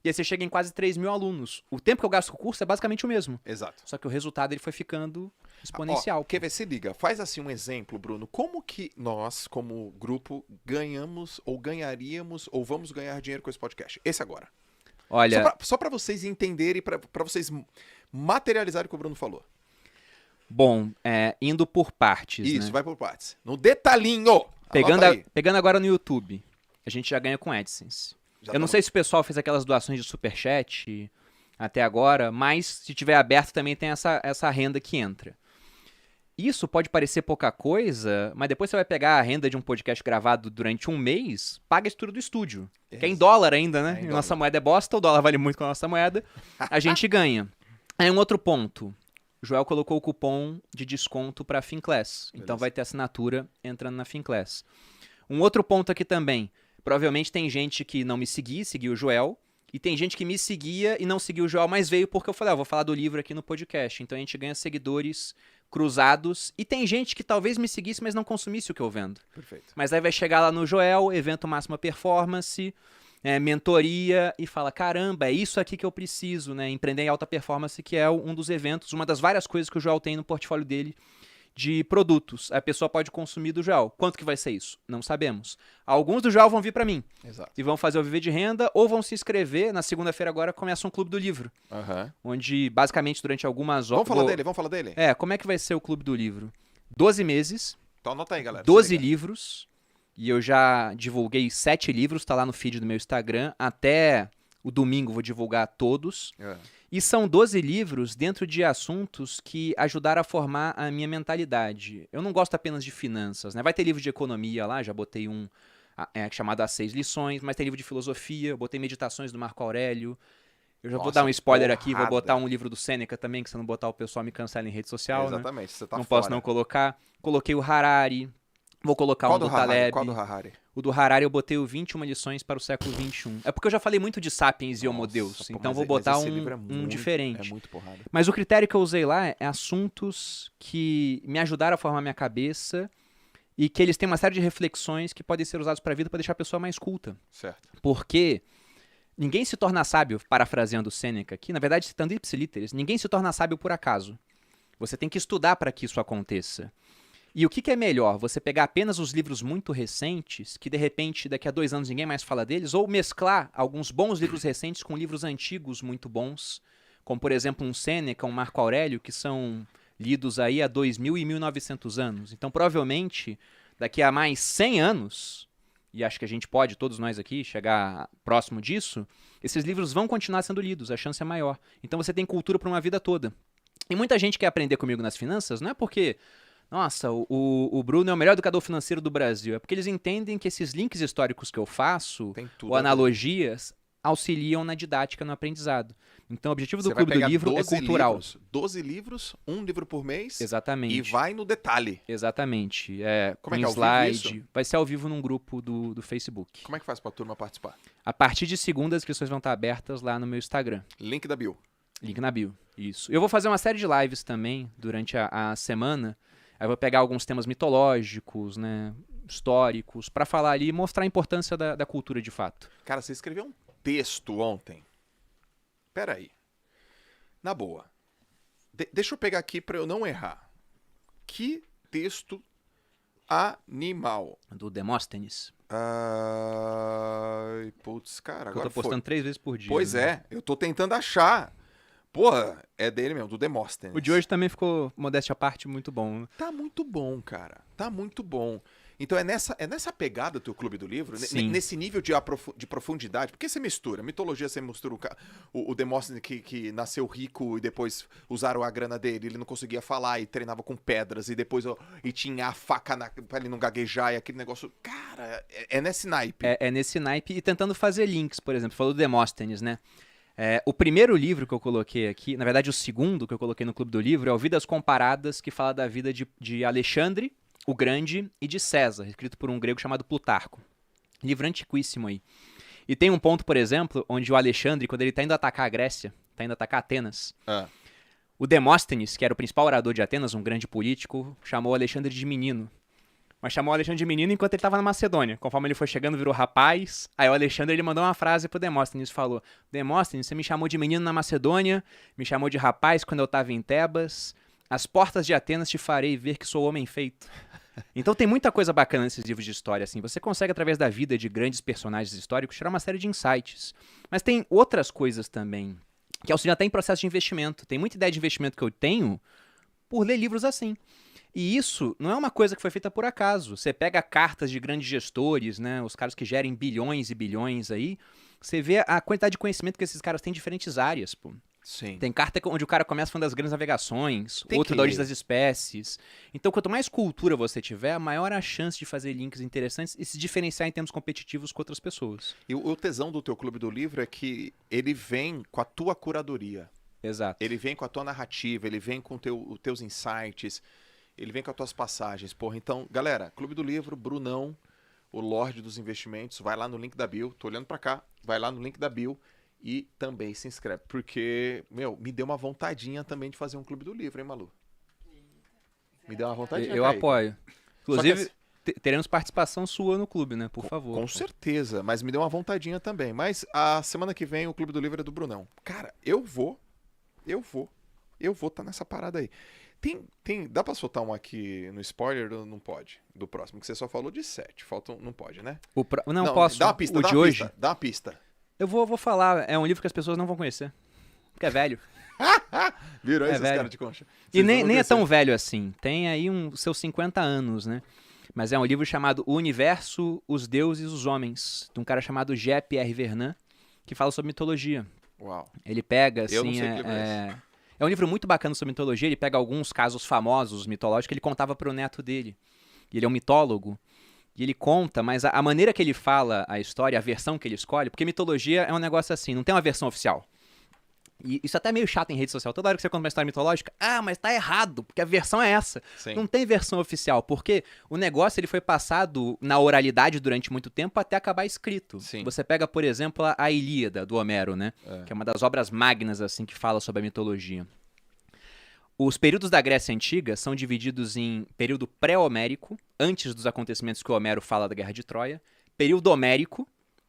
e aí você chega em quase 3.000 alunos. O tempo que eu gasto com o curso é basicamente o mesmo. Exato. Só que o resultado ele foi ficando exponencial. Quer ver? Se liga. Faz assim um exemplo, Bruno. Como que nós, como grupo, ganhamos ou ganharíamos ou vamos ganhar dinheiro com esse podcast? Esse agora. Olha, Só pra vocês entenderem, pra vocês materializarem o que o Bruno falou. bom, indo por partes, Isso, né? vai por partes. No detalhinho! Pegando agora no YouTube, a gente já ganha com AdSense. Eu não sei se o pessoal fez aquelas doações de superchat até agora, mas se tiver aberto também tem essa renda que entra. Isso pode parecer pouca coisa, mas depois você vai pegar a renda de um podcast gravado durante um mês, paga a estrutura do estúdio. Que é em dólar ainda, né? É em E nossa dólar. moeda é bosta, o dólar vale muito com a nossa moeda. A gente ganha. Aí um outro ponto. O Joel colocou o cupom de desconto para Finclass. Então Beleza. vai ter assinatura entrando na Finclass. Um outro ponto aqui também. Provavelmente tem gente que não me seguiu o Joel. E tem gente que me seguia e não seguiu o Joel, mas veio porque eu falei, vou falar do livro aqui no podcast. Então a gente ganha seguidores cruzados. E tem gente que talvez me seguisse, mas não consumisse o que eu vendo. Perfeito. Mas aí vai chegar lá no Joel, evento Máxima Performance, mentoria, e fala, caramba, é isso aqui que eu preciso, né? Empreender em alta performance, que é um dos eventos, uma das várias coisas que o Joel tem no portfólio dele de produtos. A pessoa pode consumir do Joel. Quanto que vai ser isso? Não sabemos. Alguns do Joel vão vir para mim Exato. e vão fazer o Viver de Renda ou vão se inscrever. Na segunda-feira agora começa um clube do livro, Aham. onde basicamente durante algumas horas... Vamos falar dele? Como é que vai ser o clube do livro? 12 meses, Então anota aí, galera. 12 Se liga. livros, e eu já divulguei 7 livros, tá lá no feed do meu Instagram. Até o domingo vou divulgar todos. É. E são 12 livros dentro de assuntos que ajudaram a formar a minha mentalidade. Eu não gosto apenas de finanças, né? Vai ter livro de economia lá, já botei um chamado As 6 Lições, mas tem livro de filosofia, eu botei Meditações do Marco Aurélio. Eu já vou Nossa, dar um spoiler aqui, vou porrada. botar um livro do Sêneca também, que se não botar o pessoal me cancela em rede social, né? Exatamente, você tá Não fora. posso não colocar. Coloquei o Harari, vou colocar Qual um do do Harari? Taleb. Qual do Harari? O do Harari eu botei o 21 lições para o século XXI. É porque eu já falei muito de Sapiens e Homo Nossa, Deus, pô, então mas vou mas botar esse um, livro é um muito- diferente. É muito porrada. Mas o critério que eu usei lá é assuntos que me ajudaram a formar minha cabeça e que eles têm uma série de reflexões que podem ser usados para a vida para deixar a pessoa mais culta. Certo. Porque ninguém se torna sábio, parafraseando Sêneca aqui, na verdade citando ipsilíteres, ninguém se torna sábio por acaso. Você tem que estudar para que isso aconteça. E o que é melhor? Você pegar apenas os livros muito recentes, que de repente daqui a 2 anos ninguém mais fala deles, ou mesclar alguns bons livros recentes com livros antigos muito bons, como por exemplo um Sêneca, um Marco Aurélio, que são lidos aí há 2.000 e 1.900 anos. Então provavelmente daqui a mais 100 anos, e acho que a gente pode, todos nós aqui, chegar próximo disso, esses livros vão continuar sendo lidos, a chance é maior. Então você tem cultura para uma vida toda. E muita gente quer aprender comigo nas finanças, não é porque, nossa, o Bruno é o melhor educador financeiro do Brasil, é porque eles entendem que esses links históricos que eu faço, Tem tudo. ou a ver. analogias, auxiliam na didática, no aprendizado. Então o objetivo do Você vai Clube do pegar Livro é 12 cultural. livros, 12 livros, um livro por mês. Exatamente. E vai no detalhe. Exatamente. Como é um que é ao vivo slide. isso? Vai ser ao vivo num grupo do Facebook. Como é que faz pra turma participar? A partir de segunda, as inscrições vão estar abertas lá no meu Instagram. Link da bio. Link na bio. Isso. Eu vou fazer uma série de lives também durante a semana. Aí eu vou pegar alguns temas mitológicos, né, históricos, pra falar ali e mostrar a importância da cultura de fato. Cara, você escreveu um texto ontem. Pera aí. Na boa. Deixa eu pegar aqui pra eu não errar. Que texto animal. Do Demóstenes. Ai, putz, cara, Que eu agora tô postando 3 vezes por dia. Pois né? é, eu tô tentando achar. Porra, é dele mesmo, do Demóstenes. O de hoje também ficou, modéstia à parte, muito bom. Tá muito bom, cara. Tá muito bom. Então é nessa pegada teu Clube do Livro? Sim. Nesse nível de profundidade? Porque você mistura. Mitologia, você mistura o Demóstenes que nasceu rico e depois usaram a grana dele, ele não conseguia falar e treinava com pedras e depois e tinha a faca pra ele não gaguejar e aquele negócio... Cara, é nesse naipe. É nesse naipe e tentando fazer links, por exemplo. Falou do Demóstenes, né? O primeiro livro que eu coloquei aqui, na verdade o segundo que eu coloquei no Clube do Livro, é o Vidas Comparadas, que fala da vida de Alexandre o Grande e de César, escrito por um grego chamado Plutarco. Livro antiquíssimo aí. E tem um ponto, por exemplo, onde o Alexandre, quando ele está indo atacar a Grécia, está indo atacar Atenas, o Demóstenes, que era o principal orador de Atenas, um grande político, chamou o Alexandre de menino. Mas chamou o Alexandre de menino enquanto ele estava na Macedônia. Conforme ele foi chegando, virou rapaz. Aí o Alexandre ele mandou uma frase pro Demóstenes, falou: Demóstenes, você me chamou de menino na Macedônia, me chamou de rapaz quando eu estava em Tebas. As portas de Atenas te farei ver que sou homem feito. Então tem muita coisa bacana nesses livros de história, assim. Você consegue, através da vida de grandes personagens históricos, tirar uma série de insights. Mas tem outras coisas também, que auxiliam até em processo de investimento. Tem muita ideia de investimento que eu tenho por ler livros assim. E isso não é uma coisa que foi feita por acaso. Você pega cartas de grandes gestores, né, os caras que gerem bilhões e bilhões aí, você vê a quantidade de conhecimento que esses caras têm em diferentes áreas, pô. Sim. Tem carta onde o cara começa falando das grandes navegações, Tem outro que da origem ler. das espécies. Então, quanto mais cultura você tiver, maior a chance de fazer links interessantes e se diferenciar em termos competitivos com outras pessoas. E o tesão do teu Clube do Livro é que ele vem com a tua curadoria. Exato. Ele vem com a tua narrativa, ele vem com os teus insights, ele vem com as tuas passagens. Porra, então, galera, Clube do Livro, Brunão, o Lorde dos Investimentos, vai lá no link da bio, tô olhando pra cá, vai lá no link da bio e também se inscreve, porque, me deu uma vontadinha também de fazer um Clube do Livro, hein, Malu? Me deu uma vontadinha, Eu Kaique. apoio. Inclusive, Só teremos participação sua no clube, né? Por favor. Com certeza, mas me deu uma vontadinha também. Mas a semana que vem o Clube do Livro é do Brunão. Cara, eu vou tá nessa parada aí. Dá pra soltar um aqui no spoiler ou não pode? Do próximo, que você só falou de 7. Não pode, né? Não, posso. Dá uma pista, o dá de uma hoje. pista, dá uma pista. Eu vou falar. É um livro que as pessoas não vão conhecer. Porque é velho. Viram aí É esses velho. caras de concha? E Vocês não nem vão é tão conhecer. velho assim. Tem aí seus 50 anos, né? Mas é um livro chamado O Universo, os Deuses e os Homens, de um cara chamado G.P.R. Vernant, que fala sobre mitologia. Uau. Ele pega, assim... Eu não sei que livro é esse. É um livro muito bacana sobre mitologia. Ele pega alguns casos famosos mitológicos que ele contava pro neto dele. E ele é um mitólogo. E ele conta, mas a maneira que ele fala a história, a versão que ele escolhe... Porque mitologia é um negócio assim, não tem uma versão oficial. E isso até é meio chato em rede social. Toda hora que você conta uma história mitológica, mas tá errado, porque a versão é essa. Sim. Não tem versão oficial, porque o negócio ele foi passado na oralidade durante muito tempo até acabar escrito. Sim. Você pega, por exemplo, a Ilíada, do Homero, né? Que é uma das obras magnas, assim, que fala sobre a mitologia. Os períodos da Grécia Antiga são divididos em período pré-homérico, antes dos acontecimentos que o Homero fala da Guerra de Troia, período homérico,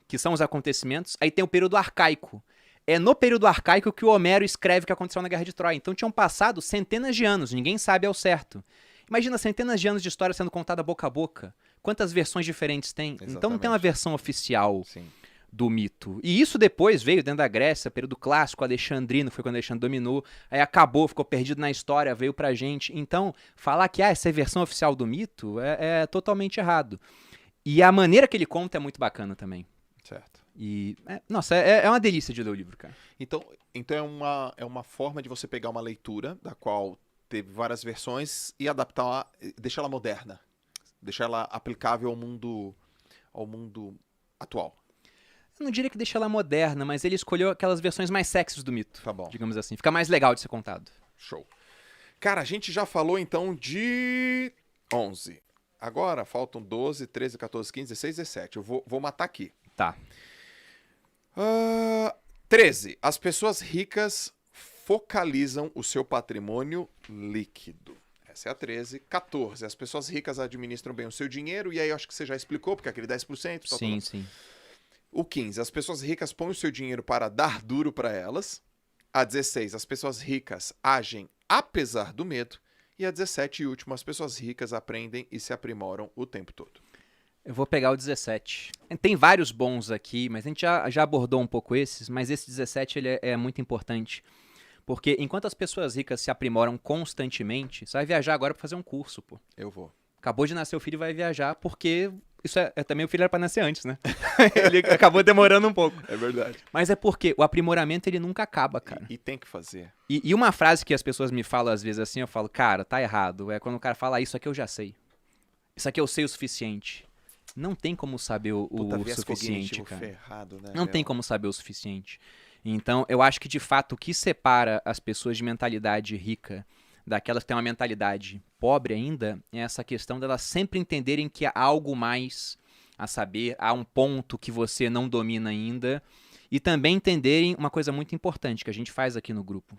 que são os acontecimentos, aí tem o período arcaico. É no período arcaico que o Homero escreve o que aconteceu na Guerra de Troia. Então tinham passado centenas de anos, ninguém sabe ao certo. Imagina centenas de anos de história sendo contada boca a boca. Quantas versões diferentes tem? Então não tem uma Exatamente. versão oficial Sim. do mito. E isso depois veio dentro da Grécia, período clássico, alexandrino, foi quando Alexandre dominou, aí acabou, ficou perdido na história, veio pra gente. Então, falar que essa é a versão oficial do mito é totalmente errado. E a maneira que ele conta é muito bacana também. Certo. E, é uma delícia de ler o livro, cara. Então é uma forma de você pegar uma leitura da qual teve várias versões e adaptar, deixar ela moderna, deixar ela aplicável ao mundo atual. Eu não diria que deixa ela moderna, mas ele escolheu aquelas versões mais sexys do mito, Tá bom. digamos assim. Fica mais legal de ser contado. Show. Cara, a gente já falou então de 11. Agora faltam 12, 13, 14, 15, 16, 17. Eu vou matar aqui. Tá. 13. As pessoas ricas focalizam o seu patrimônio líquido. Essa é a 13. 14. As pessoas ricas administram bem o seu dinheiro. E aí eu acho que você já explicou, porque é aquele 10%. Sim, sim. O 15. As pessoas ricas põem o seu dinheiro para dar duro para elas. A 16. As pessoas ricas agem apesar do medo. E a 17 e última. As pessoas ricas aprendem e se aprimoram o tempo todo. Eu vou pegar o 17. Tem vários bons aqui, mas a gente já abordou um pouco esses, mas esse 17 ele é muito importante. Porque enquanto as pessoas ricas se aprimoram constantemente, você vai viajar agora para fazer um curso, pô. Eu vou. Acabou de nascer o filho e vai viajar, porque também o filho era pra nascer antes, né? Ele acabou demorando um pouco. É verdade. Mas é porque o aprimoramento, ele nunca acaba, cara. E tem que fazer. E uma frase que as pessoas me falam às vezes assim, eu falo, cara, tá errado. É quando o cara fala, isso aqui eu já sei. Isso aqui eu sei o suficiente. Não tem como saber o viés suficiente, cognitivo cara. ferrado, né, Não tem como saber o suficiente. Então, eu acho que, de fato, o que separa as pessoas de mentalidade rica daquelas que têm uma mentalidade pobre ainda é essa questão delas sempre entenderem que há algo mais a saber, há um ponto que você não domina ainda, e também entenderem uma coisa muito importante que a gente faz aqui no grupo.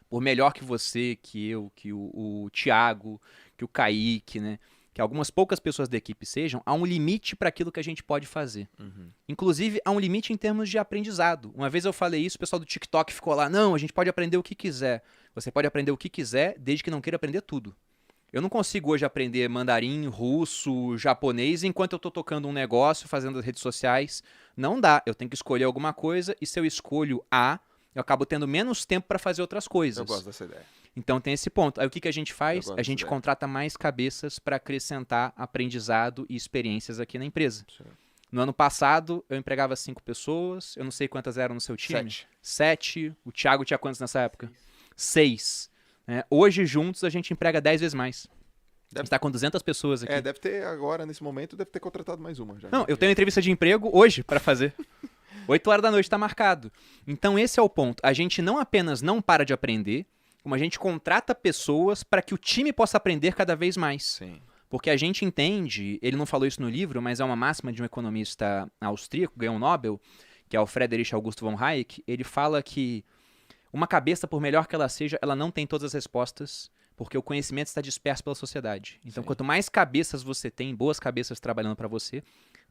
Por melhor que você, que eu, que o Thiago, que o Kaique, né? Que algumas poucas pessoas da equipe sejam, há um limite para aquilo que a gente pode fazer. Inclusive, há um limite em termos de aprendizado. Uma vez eu falei isso, o pessoal do TikTok ficou lá, não, a gente pode aprender o que quiser. Você pode aprender o que quiser, desde que não queira aprender tudo. Eu não consigo hoje aprender mandarim, russo, japonês, enquanto eu estou tocando um negócio, fazendo as redes sociais. Não dá, eu tenho que escolher alguma coisa, e se eu escolho A, eu acabo tendo menos tempo para fazer outras coisas. Eu gosto dessa ideia. Então tem esse ponto. Aí o que a gente faz? Eu gosto A gente dessa contrata mais cabeças para acrescentar aprendizado e experiências aqui na empresa. Sim. No ano passado, eu empregava 5 pessoas. Eu não sei quantas eram no seu time. 7. O Thiago tinha quantos nessa época? 6. Hoje, juntos, a gente emprega 10 vezes mais. A gente está com 200 pessoas aqui. Deve ter agora, nesse momento, deve ter contratado mais uma já. Não, eu tenho entrevista de emprego hoje para fazer. 8 horas da noite está marcado. Então esse é o ponto. A gente não apenas não para de aprender, como a gente contrata pessoas para que o time possa aprender cada vez mais. Sim. Porque a gente entende, ele não falou isso no livro, mas é uma máxima de um economista austríaco, ganhou um Nobel, que é o Friedrich August von Hayek. Ele fala que uma cabeça, por melhor que ela seja, ela não tem todas as respostas, porque o conhecimento está disperso pela sociedade. Então, quanto mais cabeças você tem, boas cabeças trabalhando para você,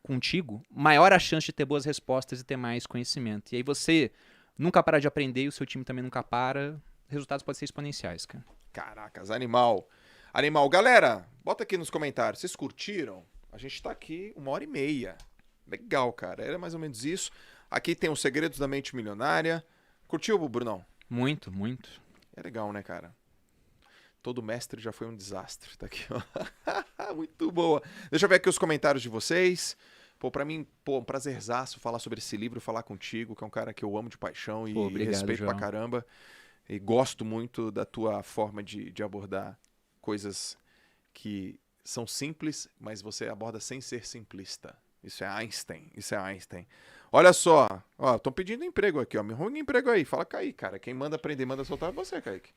contigo, maior a chance de ter boas respostas e ter mais conhecimento. E aí você nunca para de aprender e o seu time também nunca para. Resultados podem ser exponenciais, cara. Caracas, animal. Animal. Galera, bota aqui nos comentários. Vocês curtiram? A gente tá aqui 1h30. Legal, cara. Era mais ou menos isso. Aqui tem os segredos da mente milionária. Curtiu, Brunão? Muito, muito. É legal, né, cara? Todo mestre já foi um desastre. Tá aqui, ó. Muito boa. Deixa eu ver aqui os comentários de vocês. Pô, pra mim, um prazerzaço falar sobre esse livro, falar contigo, que é um cara que eu amo de paixão e Obrigado, respeito João. pra caramba. E gosto muito da tua forma de abordar coisas que são simples, mas você aborda sem ser simplista. Isso é Einstein, Olha só, ó, estão pedindo emprego aqui, ó. Me arruma um emprego aí. Fala, Kaique, cara. Quem manda aprender, manda soltar é você, Kaique.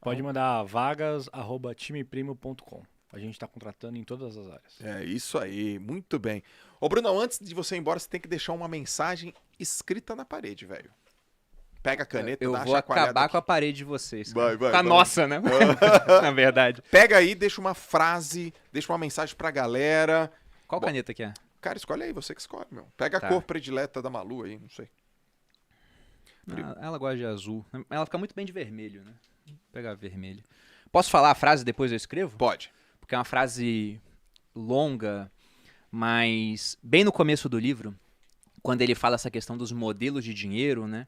Pode mandar vagas@timeprimo.com. A gente está contratando em todas as áreas. É isso aí, muito bem. Ô, Brunão, antes de você ir embora, você tem que deixar uma mensagem escrita na parede, velho. Pega a caneta, Eu dá uma vou chacoalhada acabar aqui. com a parede de vocês. Vai, vai, Tá vai. nossa, né? Na verdade. Pega aí, deixa uma frase, deixa uma mensagem pra galera. Qual Bom, caneta que é? Cara, escolhe aí, você que escolhe, meu. Pega Tá. a cor predileta da Malu aí, não sei. Ela gosta de azul. Ela fica muito bem de vermelho, né? Vou pegar vermelho. Posso falar a frase e depois eu escrevo? Pode. Porque é uma frase longa, mas bem no começo do livro, quando ele fala essa questão dos modelos de dinheiro, né?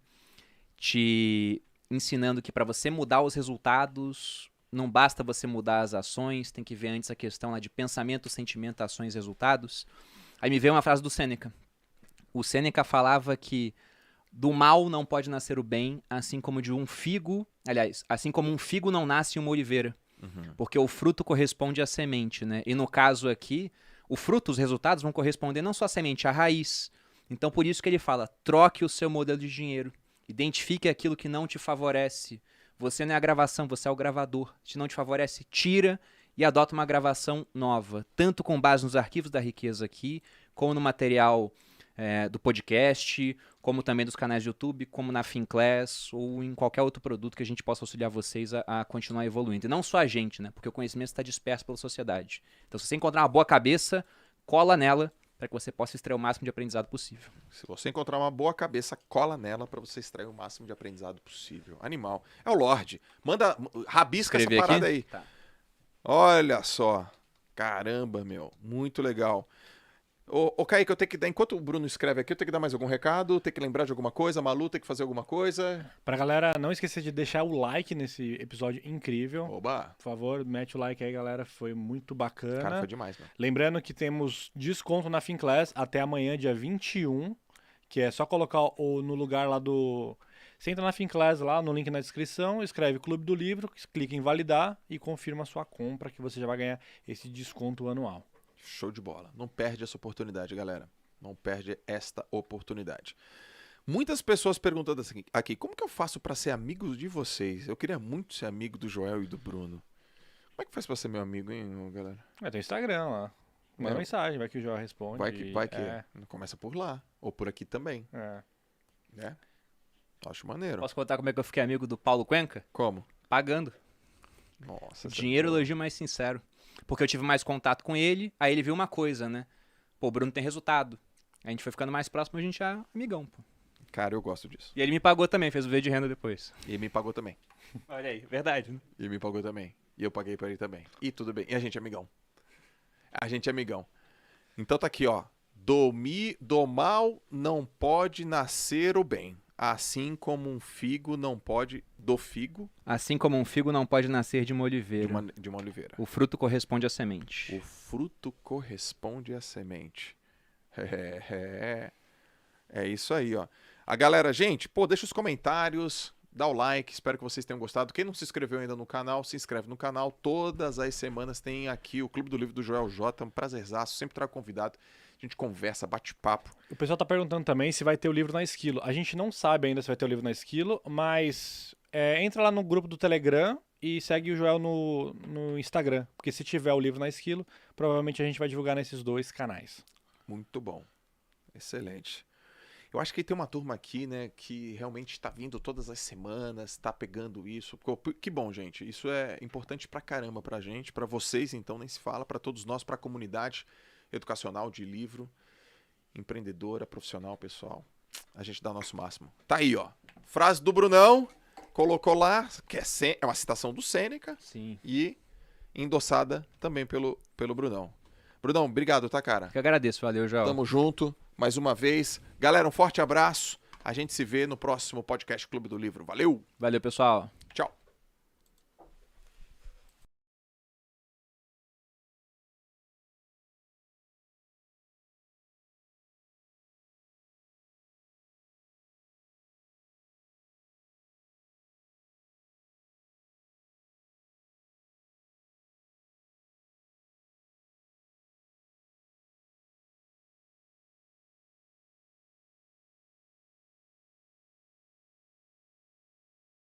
Te ensinando que para você mudar os resultados, não basta você mudar as ações, tem que ver antes a questão lá de pensamento, sentimento, ações, resultados. Aí me veio uma frase do Sêneca. O Sêneca falava que do mal não pode nascer o bem, assim como de um figo, aliás, assim como um figo não nasce uma oliveira. Porque o fruto corresponde à semente, né? E no caso aqui, o fruto, os resultados vão corresponder não só à semente, à raiz. Então por isso que ele fala, troque o seu modelo de dinheiro. Identifique aquilo que não te favorece. Você não é a gravação, você é o gravador. Se não te favorece, tira e adota uma gravação nova. Tanto com base nos arquivos da riqueza aqui, como no material do podcast, como também dos canais do YouTube, como na Finclass ou em qualquer outro produto que a gente possa auxiliar vocês a continuar evoluindo. E não só a gente, né? Porque o conhecimento está disperso pela sociedade. Então, se você encontrar uma boa cabeça, cola nela para que você possa extrair o máximo de aprendizado possível. Se você encontrar uma boa cabeça, cola nela pra você extrair o máximo de aprendizado possível. Animal. É o Lorde. Rabisca Escrever essa parada aqui? aí. Tá. Olha só. Caramba, meu. Muito legal. Ô, Kaique, eu tenho que dar, enquanto o Bruno escreve aqui, eu tenho que dar mais algum recado, tem que lembrar de alguma coisa, a Malu tem que fazer alguma coisa. Pra galera não esquecer de deixar o like nesse episódio incrível. Oba! Por favor, mete o like aí, galera. Foi muito bacana. Cara, foi demais, mano. Lembrando que temos desconto na Finclass até amanhã, dia 21, que é só colocar no lugar lá do... Você entra na Finclass lá, no link na descrição, escreve Clube do Livro, clica em validar e confirma a sua compra, que você já vai ganhar esse desconto anual. Show de bola. Não perde essa oportunidade, galera. Não perde esta oportunidade. Muitas pessoas perguntando assim, aqui, como que eu faço pra ser amigo de vocês? Eu queria muito ser amigo do Joel e do Bruno. Como é que faz pra ser meu amigo, hein, galera? Tem o Instagram lá. Manda Não. mensagem, vai que o João responde. Vai que É, começa por lá. Ou por aqui também, é. né? Acho maneiro. Posso contar como é que eu fiquei amigo do Paulo Cuenca? Como? Pagando. Nossa. Dinheiro, elogio mais sincero. Porque eu tive mais contato com ele, aí ele viu uma coisa, né? Pô, o Bruno tem resultado. A gente foi ficando mais próximo, a gente é amigão, pô. Cara, eu gosto disso. E ele me pagou também, fez o V de renda depois. E ele me pagou também. Olha aí, verdade, né? E ele me pagou também. E eu paguei pra ele também. E tudo bem. E a gente é amigão. A gente é amigão. Então tá aqui, ó. Do mal não pode nascer o bem. Assim como um figo não pode do figo Assim como um figo não pode nascer de uma oliveira. de uma oliveira. O fruto corresponde à semente. O fruto corresponde à semente. É isso aí, ó. A galera, gente, pô, deixa os comentários, dá o like, espero que vocês tenham gostado. Quem não se inscreveu ainda no canal, se inscreve no canal. Todas as semanas tem aqui o Clube do Livro do Joel J, um prazerzaço, sempre trago convidado. A gente conversa, bate papo. O pessoal tá perguntando também se vai ter o livro na Esquilo. A gente não sabe ainda se vai ter o livro na Esquilo, mas entra lá no grupo do Telegram e segue o Joel no Instagram. Porque se tiver o livro na Esquilo, provavelmente a gente vai divulgar nesses dois canais. Muito bom. Excelente. Eu acho que tem uma turma aqui, né, que realmente está vindo todas as semanas, está pegando isso. Que bom, gente. Isso é importante pra caramba pra gente, pra vocês, então, nem se fala, pra todos nós, pra comunidade educacional de livro, empreendedora, profissional, pessoal. A gente dá o nosso máximo. Tá aí, ó. Frase do Brunão, colocou lá, que é uma citação do Sêneca Sim. e endossada também pelo Brunão. Brunão, obrigado, tá, cara? Eu agradeço, valeu, Joel. Tamo junto, mais uma vez. Galera, um forte abraço. A gente se vê no próximo podcast Clube do Livro. Valeu! Valeu, pessoal.